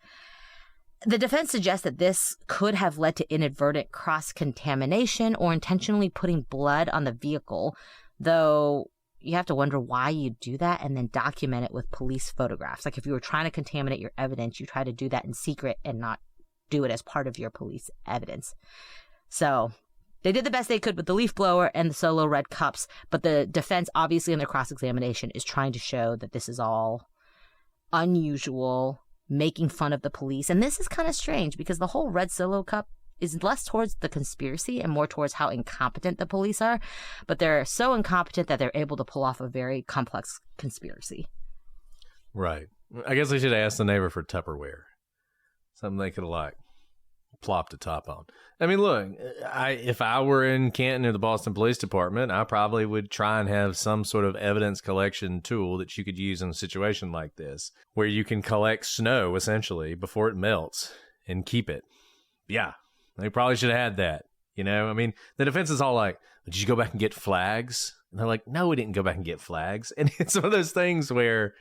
The defense suggests that this could have led to inadvertent cross-contamination or intentionally putting blood on the vehicle, though you have to wonder why you do that and then document it with police photographs. Like if you were trying to contaminate your evidence, you try to do that in secret and not do it as part of your police evidence. So they did the best they could with the leaf blower and the Solo red cups, but the defense, obviously in their cross-examination, is trying to show that this is all unusual, making fun of the police. And this is kind of strange because the whole red Solo cup is less towards the conspiracy and more towards how incompetent the police are. But they're so incompetent that they're able to pull off a very complex conspiracy. Right. I guess I should ask the neighbor for Tupperware. Something they could like plop the top on. I mean, look, if I were in Canton or the Boston Police Department, I probably would try and have some sort of evidence collection tool that you could use in a situation like this, where you can collect snow essentially before it melts and keep it. Yeah. They probably should have had that, you know? I mean, the defense is all like, did you go back and get flags? And they're like, no, we didn't go back and get flags. And it's one of those things where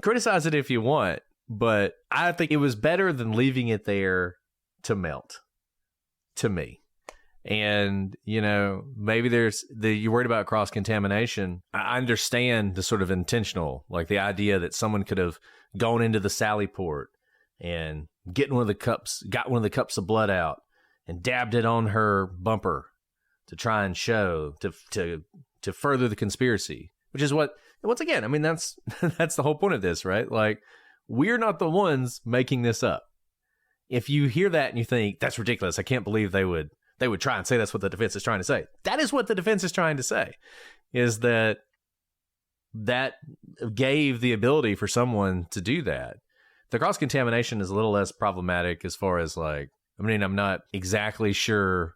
criticize it if you want, but I think it was better than leaving it there to melt, to me. And, you know, maybe you're worried about cross-contamination. I understand the sort of intentional, like the idea that someone could have gone into the Sallyport and got one of the cups of blood out and dabbed it on her bumper to try and show, to further the conspiracy, which is what, once again, I mean, that's the whole point of this, right? Like, we're not the ones making this up. If you hear that and you think, that's ridiculous, I can't believe they would try and say that's what the defense is trying to say. That is what the defense is trying to say, is that gave the ability for someone to do that. The cross-contamination is a little less problematic as far as like, I mean, I'm not exactly sure,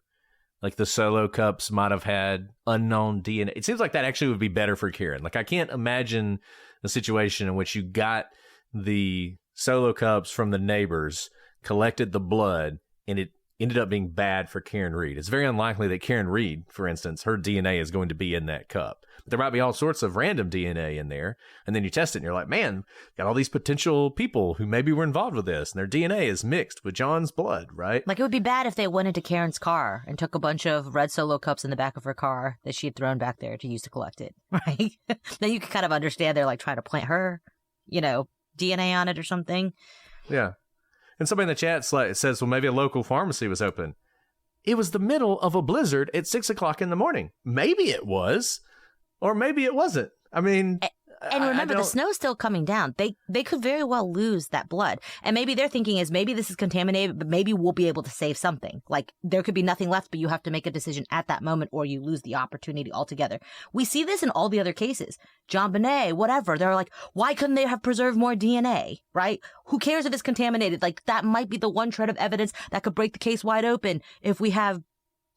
like the Solo cups might have had unknown DNA. It seems like that actually would be better for Karen. Like I can't imagine a situation in which you got the Solo cups from the neighbors, collected the blood, and it ended up being bad for Karen Read. It's very unlikely that Karen Read, for instance, her DNA is going to be in that cup. But there might be all sorts of random DNA in there, and then you test it, and you're like, man, got all these potential people who maybe were involved with this, and their DNA is mixed with John's blood, right? Like, it would be bad if they went into Karen's car and took a bunch of red Solo cups in the back of her car that she had thrown back there to use to collect it, right? Then you can kind of understand they're, like, trying to plant her, you know, DNA on it or something. Yeah. And somebody in the chat says, well, maybe a local pharmacy was open. It was the middle of a blizzard at 6 o'clock in the morning. Maybe it was, or maybe it wasn't. I mean, and remember, the snow's still coming down. They could very well lose that blood. And maybe their thinking is maybe this is contaminated, but maybe we'll be able to save something. Like, there could be nothing left, but you have to make a decision at that moment or you lose the opportunity altogether. We see this in all the other cases. John Bonet, whatever. They're like, why couldn't they have preserved more DNA, right? Who cares if it's contaminated? Like, that might be the one shred of evidence that could break the case wide open if we have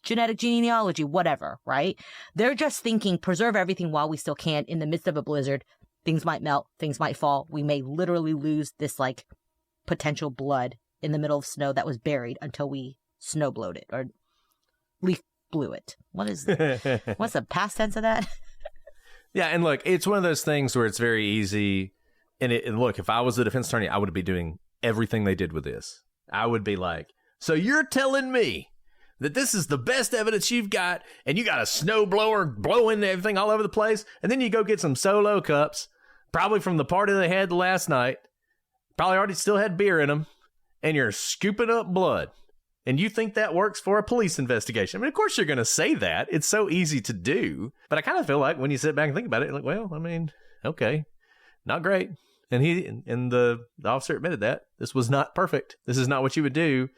genetic genealogy, whatever, right? They're just thinking, preserve everything while we still can. In the midst of a blizzard, things might melt, things might fall. We may literally lose this, like, potential blood in the middle of snow that was buried until we snow blowed it or leaf blew it. What's the past tense of that? Yeah, and look, it's one of those things where it's very easy. And look, if I was the defense attorney, I would be doing everything they did with this. I would be like, so you're telling me that this is the best evidence you've got, and you got a snow blower blowing everything all over the place, and then you go get some Solo cups, probably from the party they had last night, probably already still had beer in them, and you're scooping up blood, and you think that works for a police investigation. I mean, of course you're going to say that. It's so easy to do, but I kind of feel like when you sit back and think about it, you're like, well, I mean, okay, not great. And the officer admitted that. This was not perfect. This is not what you would do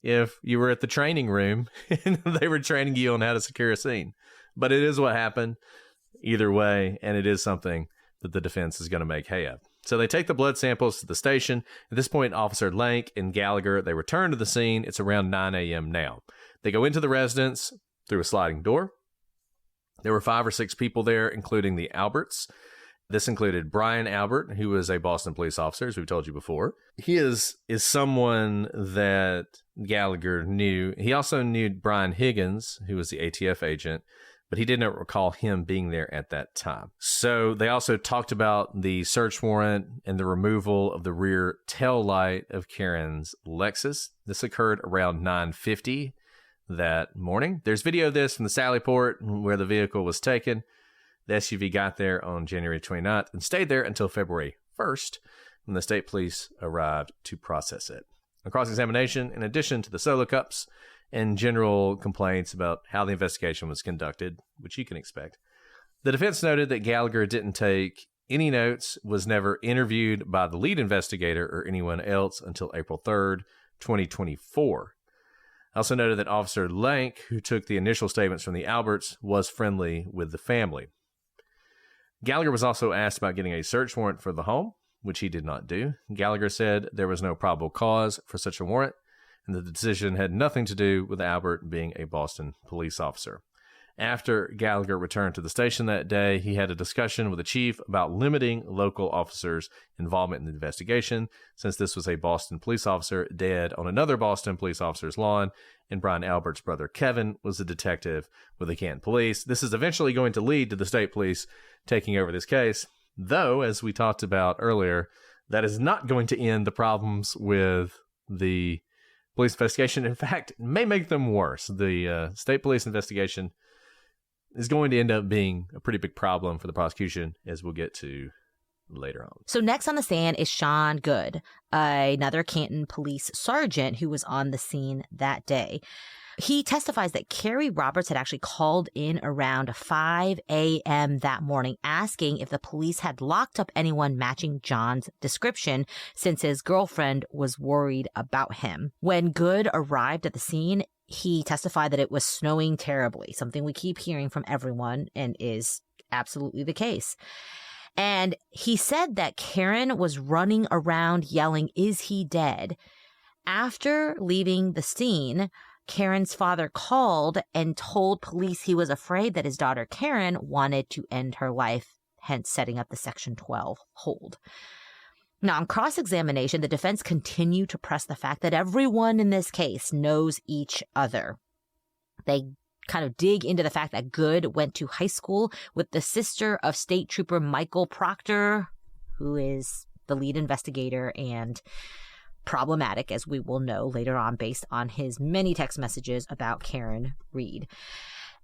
if you were at the training room and they were training you on how to secure a scene. But it is what happened either way, and it is something that the defense is going to make hay of. So they take the blood samples to the station. At this point, Officer Lank and Gallagher, they return to the scene. It's around 9 a.m. now. They go into the residence through a sliding door. There were 5 or 6 people there, including the Alberts. This included Brian Albert, who was a Boston police officer, as we've told you before. He is someone that Gallagher knew. He also knew Brian Higgins, who was the ATF agent, but he did not recall him being there at that time. So they also talked about the search warrant and the removal of the rear tail light of Karen's Lexus. This occurred around 9:50 that morning. There's video of this from the Sallyport where the vehicle was taken. The SUV got there on January 29th and stayed there until February 1st when the state police arrived to process it. On cross-examination, in addition to the solo cups and general complaints about how the investigation was conducted, which you can expect, the defense noted that Gallagher didn't take any notes, was never interviewed by the lead investigator or anyone else until April 3rd, 2024. I also noted that Officer Lank, who took the initial statements from the Alberts, was friendly with the family. Gallagher was also asked about getting a search warrant for the home, which he did not do. Gallagher said there was no probable cause for such a warrant, and that the decision had nothing to do with Albert being a Boston police officer. After Gallagher returned to the station that day, he had a discussion with the chief about limiting local officers' involvement in the investigation, since this was a Boston police officer dead on another Boston police officer's lawn, and Brian Albert's brother Kevin was a detective with the Canton Police. This is eventually going to lead to the state police taking over this case, though, as we talked about earlier, that is not going to end the problems with the police investigation. In fact, it may make them worse. The state police investigation is going to end up being a pretty big problem for the prosecution, as we'll get to later on. So next on the stand is Sean Good, another Canton police sergeant who was on the scene that day. He testifies that Carrie Roberts had actually called in around 5 a.m. that morning asking if the police had locked up anyone matching John's description, since his girlfriend was worried about him. When Good arrived at the scene, he testified that it was snowing terribly, something we keep hearing from everyone and is absolutely the case. And he said that Karen was running around yelling, "Is he dead?" After leaving the scene, Karen's father called and told police he was afraid that his daughter Karen wanted to end her life, hence setting up the Section 12 hold. Now, on cross-examination, the defense continued to press the fact that everyone in this case knows each other. They kind of dig into the fact that Good went to high school with the sister of State Trooper Michael Proctor, who is the lead investigator and problematic, as we will know later on, based on his many text messages about Karen Reed.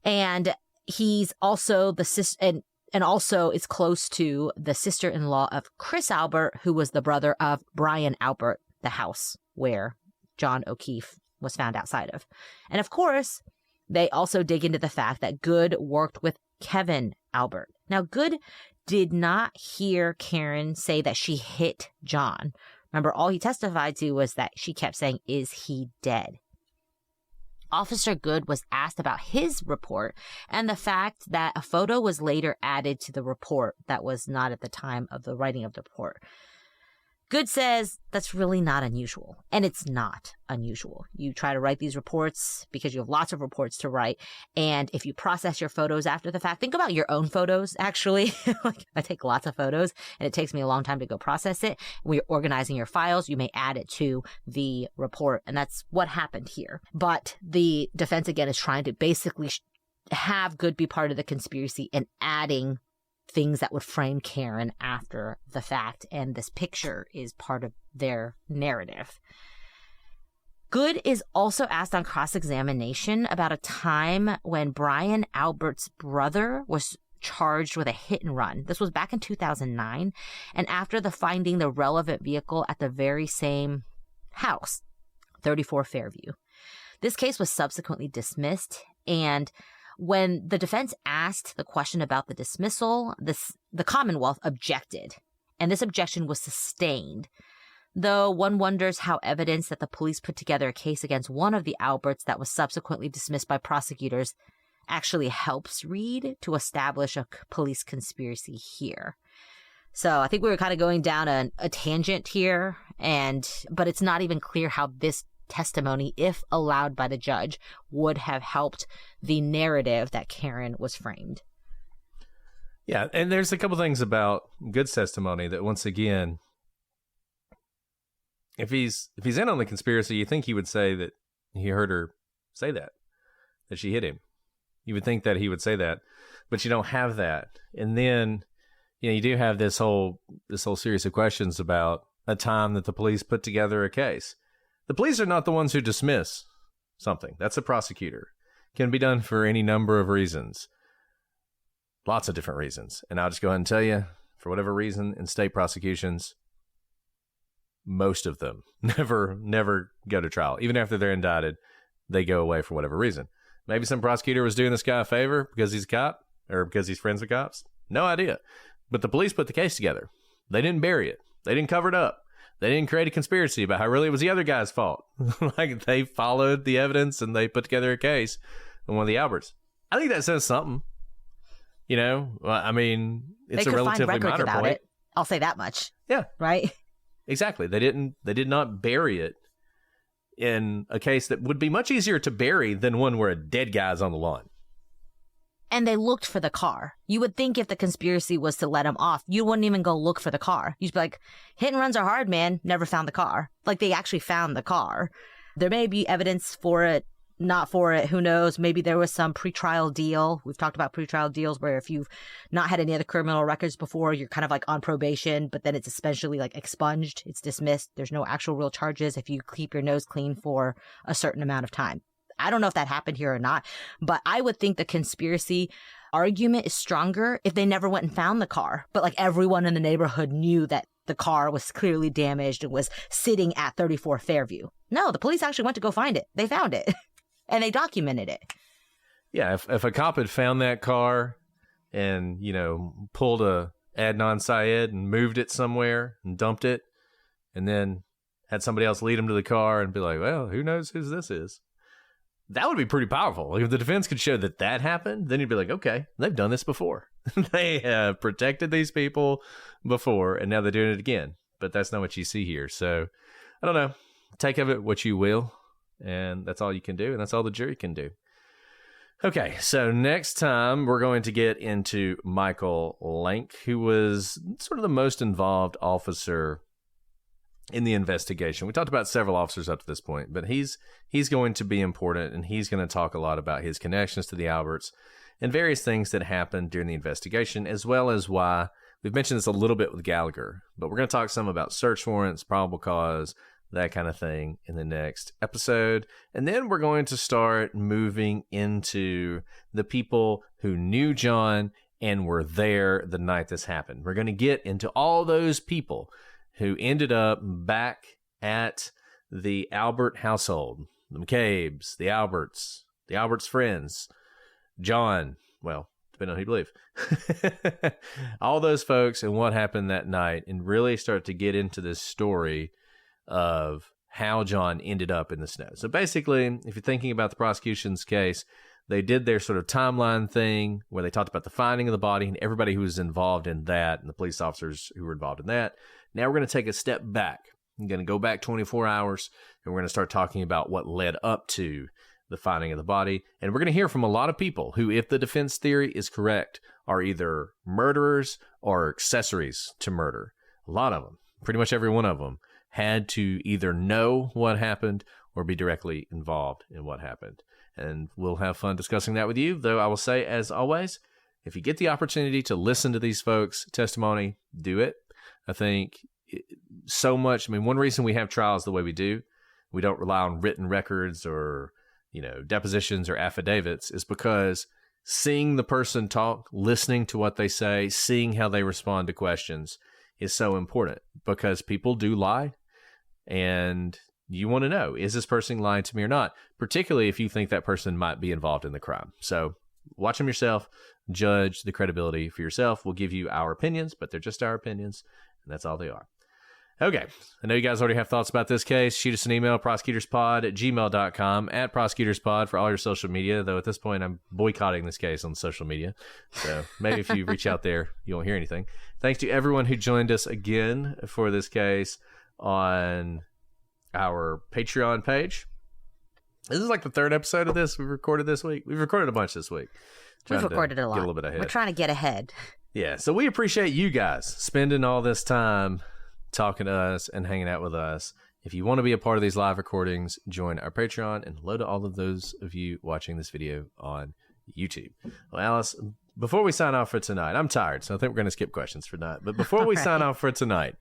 And he's also the sister, and also is close to the sister-in-law of Chris Albert, who was the brother of Brian Albert, the house where John O'Keefe was found outside of. And of course, they also dig into the fact that Good worked with Kevin Albert. Now, Good did not hear Karen say that she hit John. Remember, all he testified to was that she kept saying, "Is he dead?" Officer Good was asked about his report and the fact that a photo was later added to the report that was not at the time of the writing of the report. Good says that's really not unusual, and it's not unusual. You try to write these reports because you have lots of reports to write, and if you process your photos after the fact, think about your own photos, actually. Like, I take lots of photos, and it takes me a long time to go process it. When you're organizing your files, you may add it to the report, and that's what happened here. But the defense, again, is trying to basically have Good be part of the conspiracy and adding things that would frame Karen after the fact, and this picture is part of their narrative. Good is also asked on cross-examination about a time when Brian Albert's brother was charged with a hit and run. This was back in 2009, and after the finding the relevant vehicle at the very same house, 34 Fairview. This case was subsequently dismissed, and when the defense asked the question about the dismissal, the Commonwealth objected, and this objection was sustained, though one wonders how evidence that the police put together a case against one of the Alberts that was subsequently dismissed by prosecutors actually helps Reed to establish a police conspiracy here. So I think we were kind of going down a tangent here, but it's not even clear how this testimony, if allowed by the judge, would have helped the narrative that Karen was framed. Yeah, and there's a couple things about Good's testimony that, once again, if he's in on the conspiracy, you think he would say that he heard her say that she hit him. You would think that he would say that, but you don't have that. And then, you do have this whole series of questions about a time that the police put together a case. The police are not the ones who dismiss something. That's a prosecutor. Can be done for any number of reasons. Lots of different reasons. And I'll just go ahead and tell you, for whatever reason, in state prosecutions, most of them never go to trial. Even after they're indicted, they go away for whatever reason. Maybe some prosecutor was doing this guy a favor because he's a cop or because he's friends with cops. No idea. But the police put the case together. They didn't bury it. They didn't cover it up. They didn't create a conspiracy about how really it was the other guy's fault. Like, they followed the evidence and they put together a case on one of the Alberts. I think that says something. I mean, it's a relatively minor point. It. I'll say that much. Yeah. Right? Exactly. They did not bury it in a case that would be much easier to bury than one where a dead guy's on the lawn. And they looked for the car. You would think if the conspiracy was to let him off, you wouldn't even go look for the car. You'd be like, hit and runs are hard, man. Never found the car. Like, they actually found the car. There may be evidence for it, not for it. Who knows? Maybe there was some pretrial deal. We've talked about pretrial deals where if you've not had any other criminal records before, you're kind of like on probation, but then it's essentially like expunged. It's dismissed. There's no actual real charges if you keep your nose clean for a certain amount of time. I don't know if that happened here or not, but I would think the conspiracy argument is stronger if they never went and found the car. But like, everyone in the neighborhood knew that the car was clearly damaged and was sitting at 34 Fairview. No, the police actually went to go find it. They found it and they documented it. Yeah, if a cop had found that car and, pulled a Adnan Syed and moved it somewhere and dumped it, and then had somebody else lead him to the car and be like, well, who knows whose this is? That would be pretty powerful. If the defense could show that happened, then you'd be like, okay, they've done this before. They have protected these people before, and now they're doing it again. But that's not what you see here. So, I don't know. Take of it what you will, and that's all you can do, and that's all the jury can do. Okay, so next time we're going to get into Michael Lank, who was sort of the most involved officer in the investigation. We talked about several officers up to this point, but he's going to be important, and he's going to talk a lot about his connections to the Alberts and various things that happened during the investigation, as well as why we've mentioned this a little bit with Gallagher, but we're going to talk some about search warrants, probable cause, that kind of thing in the next episode. And then we're going to start moving into the people who knew John and were there the night this happened. We're going to get into all those people who ended up back at the Albert household, the McCabe's, the Alberts friends, John, well, depending on who you believe, all those folks and what happened that night, and really start to get into this story of how John ended up in the snow. So basically, if you're thinking about the prosecution's case, they did their sort of timeline thing where they talked about the finding of the body and everybody who was involved in that and the police officers who were involved in that. Now we're going to take a step back. I'm going to go back 24 hours and we're going to start talking about what led up to the finding of the body. And we're going to hear from a lot of people who, if the defense theory is correct, are either murderers or accessories to murder. A lot of them, pretty much every one of them, had to either know what happened or be directly involved in what happened. And we'll have fun discussing that with you, though I will say, as always, if you get the opportunity to listen to these folks' testimony, do it. I think so much. I mean, one reason we have trials the way we do, we don't rely on written records or, depositions or affidavits, is because seeing the person talk, listening to what they say, seeing how they respond to questions is so important, because people do lie. And you want to know, is this person lying to me or not? Particularly if you think that person might be involved in the crime. So watch them yourself, judge the credibility for yourself. We'll give you our opinions, but they're just our opinions, and that's all they are. Okay, I know you guys already have thoughts about this case. Shoot us an email, prosecutorspod@gmail.com, @prosecutorspod for all your social media, though at this point I'm boycotting this case on social media. So maybe if you reach out there, you won't hear anything. Thanks to everyone who joined us again for this case on our Patreon page. This is like the third episode of this we've recorded this week. We've recorded a bunch this week. We've recorded a lot. Get a little bit ahead. We're trying to get ahead. Yeah, so we appreciate you guys spending all this time talking to us and hanging out with us. If you want to be a part of these live recordings, join our Patreon, and hello to all of those of you watching this video on YouTube. Well, Alice, before we sign off for tonight, I'm tired, so I think we're going to skip questions for tonight. But before we sign off for tonight,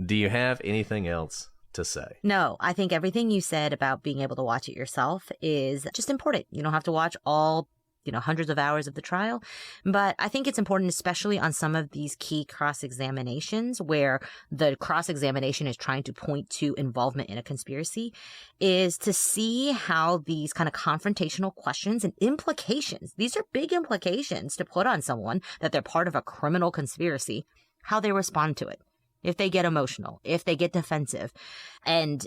do you have anything else to say? No, I think everything you said about being able to watch it yourself is just important. You don't have to watch all, hundreds of hours of the trial. But I think it's important, especially on some of these key cross-examinations where the cross-examination is trying to point to involvement in a conspiracy, is to see how these kind of confrontational questions and implications, these are big implications to put on someone that they're part of a criminal conspiracy, how they respond to it. If they get emotional, if they get defensive, and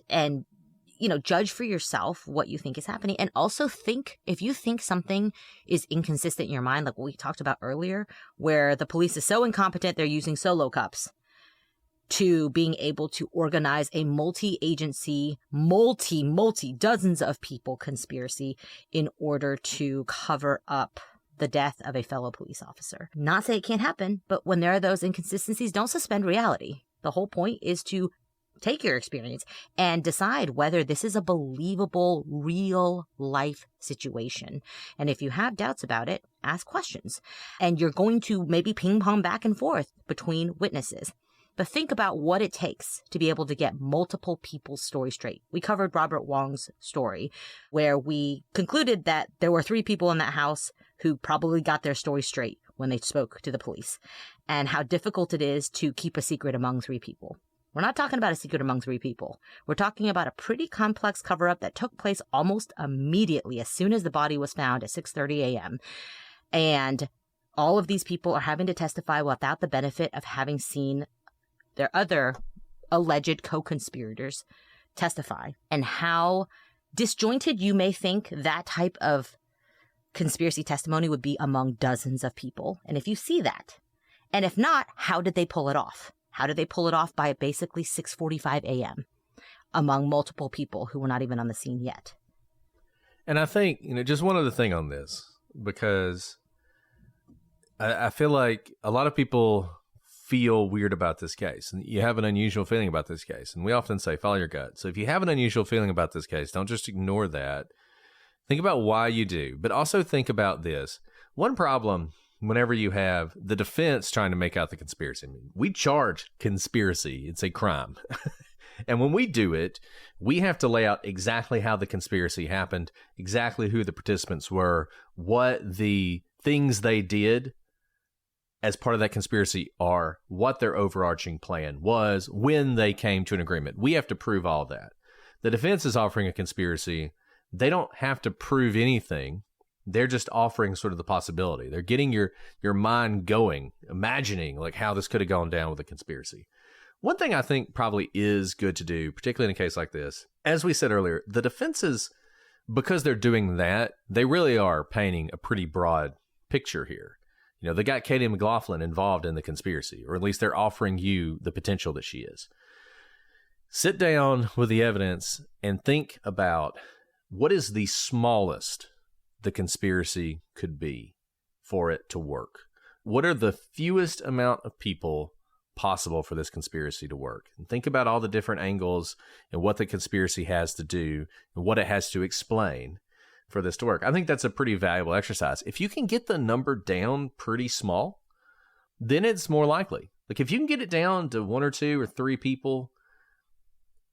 judge for yourself what you think is happening. And also think, if you think something is inconsistent in your mind, like what we talked about earlier, where the police is so incompetent, they're using solo cups, to being able to organize a multi-agency, dozens of people conspiracy in order to cover up the death of a fellow police officer. Not say it can't happen, but when there are those inconsistencies, don't suspend reality. The whole point is to take your experience and decide whether this is a believable, real life situation. And if you have doubts about it, ask questions. And you're going to maybe ping pong back and forth between witnesses. But think about what it takes to be able to get multiple people's story straight. We covered Robert Wong's story, where we concluded that there were 3 people in that house who probably got their story straight when they spoke to the police, and how difficult it is to keep a secret among 3 people. We're not talking about a secret among 3 people. We're talking about a pretty complex cover-up that took place almost immediately as soon as the body was found at 6:30 a.m. And all of these people are having to testify without the benefit of having seen their other alleged co-conspirators testify. And how disjointed you may think that type of conspiracy testimony would be among dozens of people. And if you see that, and if not, how did they pull it off? How did they pull it off by basically 6:45 a.m. among multiple people who were not even on the scene yet? And I think, just one other thing on this, because I feel like a lot of people feel weird about this case, and you have an unusual feeling about this case. And we often say, follow your gut. So if you have an unusual feeling about this case, don't just ignore that. Think about why you do, but also think about this. One problem whenever you have the defense trying to make out the conspiracy. We charge conspiracy. It's a crime. And when we do it, we have to lay out exactly how the conspiracy happened, exactly who the participants were, what the things they did as part of that conspiracy are, what their overarching plan was, when they came to an agreement. We have to prove all that. The defense is offering a conspiracy. They don't have to prove anything. They're just offering sort of the possibility. They're getting your mind going, imagining like how this could have gone down with a conspiracy. One thing I think probably is good to do, particularly in a case like this, as we said earlier, the defenses, because they're doing that, they really are painting a pretty broad picture here. They got Katie McLaughlin involved in the conspiracy, or at least they're offering you the potential that she is. Sit down with the evidence and think about what is the smallest the conspiracy could be for it to work. What are the fewest amount of people possible for this conspiracy to work? And think about all the different angles and what the conspiracy has to do and what it has to explain for this to work. I think that's a pretty valuable exercise. If you can get the number down pretty small, then it's more likely. Like if you can get it down to 1 or 2 or 3 people,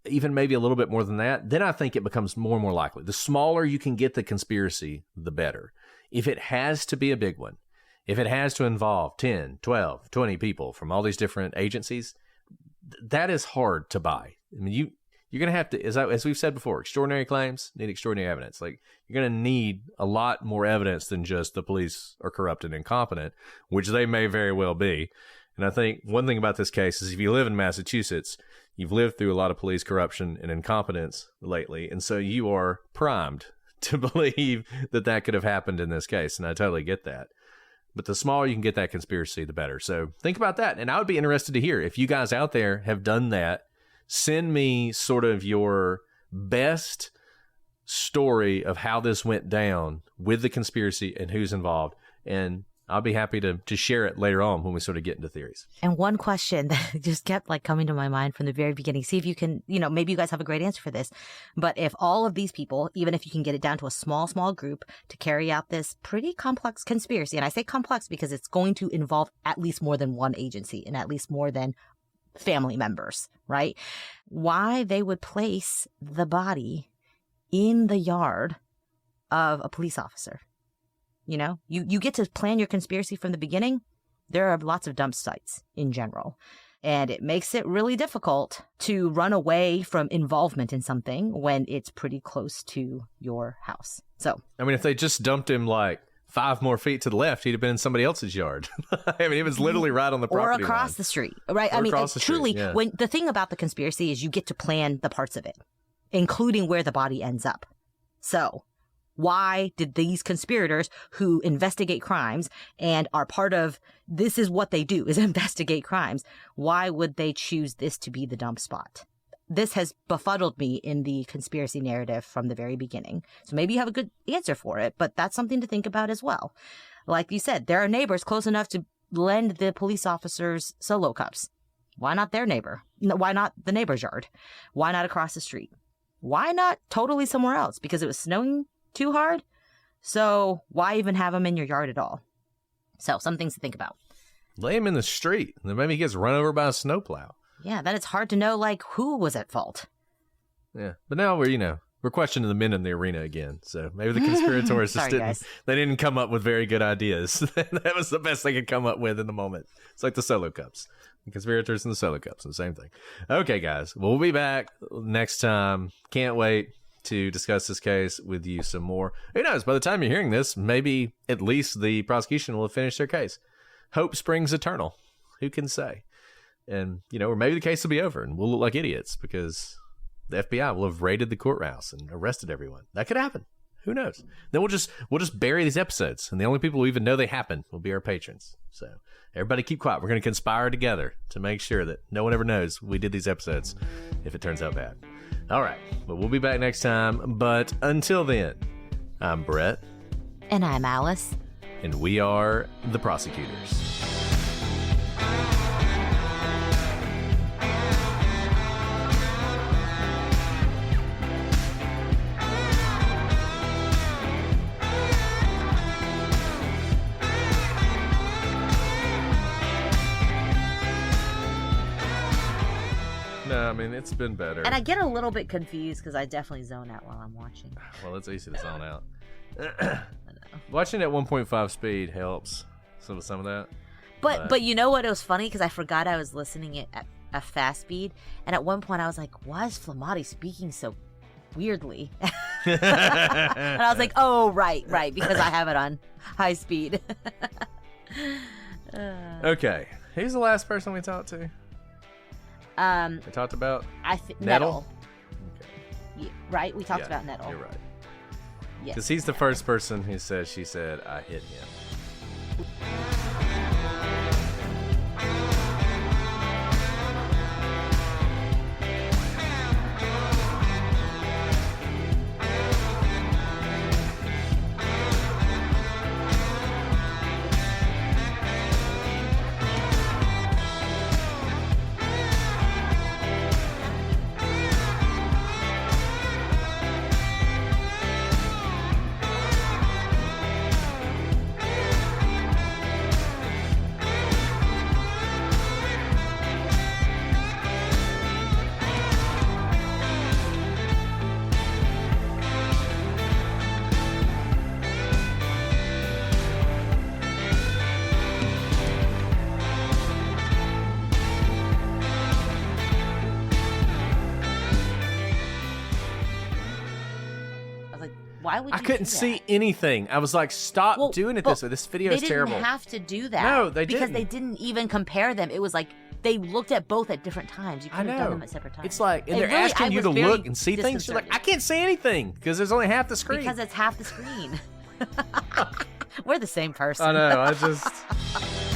even maybe a little bit more than that, then I think it becomes more and more likely. The smaller you can get the conspiracy, the better. If it has to be a big one, if it has to involve 10, 12, 20 people from all these different agencies, that is hard to buy. I mean, you're going to have to, as we've said before, extraordinary claims need extraordinary evidence. Like you're going to need a lot more evidence than just the police are corrupt and incompetent, which they may very well be. And I think one thing about this case is if you live in Massachusetts, you've lived through a lot of police corruption and incompetence lately. And so you are primed to believe that that could have happened in this case. And I totally get that. But the smaller you can get that conspiracy, the better. So think about that. And I would be interested to hear if you guys out there have done that. Send me sort of your best story of how this went down with the conspiracy and who's involved. And I'll be happy to share it later on when we sort of get into theories. And one question that just kept like coming to my mind from the very beginning. See if you can, maybe you guys have a great answer for this. But if all of these people, even if you can get it down to a small group to carry out this pretty complex conspiracy, and I say complex because it's going to involve at least more than one agency and at least more than family members, right? Why they would place the body in the yard of a police officer. You get to plan your conspiracy from the beginning. There are lots of dump sites in general, and it makes it really difficult to run away from involvement in something when it's pretty close to your house. So, I mean, if they just dumped him like 5 more feet to the left, he'd have been in somebody else's yard. I mean, it was literally right on the property or across line. the street, right? Or across the truly, street, yeah. When the thing about the conspiracy is you get to plan the parts of it, including where the body ends up. So, why did these conspirators who investigate crimes and are part of, this is what they do, is investigate crimes, why would they choose this to be the dump spot? This has befuddled me in the conspiracy narrative from the very beginning. So maybe you have a good answer for it, but that's something to think about as well. Like you said, there are neighbors close enough to lend the police officers Solo cups. Why not their neighbor? Why not the neighbor's yard? Why not across the street? Why not totally somewhere else? Because it was snowing too hard? So why even have them in your yard at all? So some things to think about. Lay him in the street, and then maybe he gets run over by a snowplow. Yeah, then it's hard to know, like, who was at fault. Yeah, but now we're questioning the men in the arena again. So maybe the conspirators they didn't come up with very good ideas. That was the best they could come up with in the moment. It's like the Solo cups. The conspirators and the Solo cups, the same thing. Okay, guys, we'll be back next time. Can't wait to discuss this case with you some more. Who knows? By the time you're hearing this, maybe at least the prosecution will have finished their case. Hope springs eternal. Who can say? And, or maybe the case will be over and we'll look like idiots because the FBI will have raided the courthouse and arrested everyone. That could happen. Who knows? Then we'll just bury these episodes, and the only people who even know they happen will be our patrons. So everybody keep quiet. We're going to conspire together to make sure that no one ever knows we did these episodes if it turns out bad. All right. Well, we'll be back next time. But until then, I'm Brett. And I'm Alice. And we are the prosecutors. No, I mean, it's been better. And I get a little bit confused because I definitely zone out while I'm watching. Well, it's easy to zone out. Watching at 1.5 speed helps. Some of that. But you know what? It was funny because I forgot I was listening it at a fast speed. And at one point I was like, why is Flamati speaking so weirdly? And I was like, oh, right. Because I have it on high speed. Okay. Who's the last person we talked to? We talked about Nettle. Okay. Yeah, right? We talked about Nettle. You're right. Yes. Because he's the first person who said, she said, I hit him. Why would you I couldn't do that? see anything. I was like, stop doing it this way. This video is terrible. They didn't have to do that. No, they because didn't. They didn't even compare them. It was like they looked at both at different times. You I could have done know. them at separate times. It's like, and It they're really- asking I you was to very look and see things. You're like, I can't see anything because there's only half the screen. Because it's half the screen. We're the same person. I know. I just.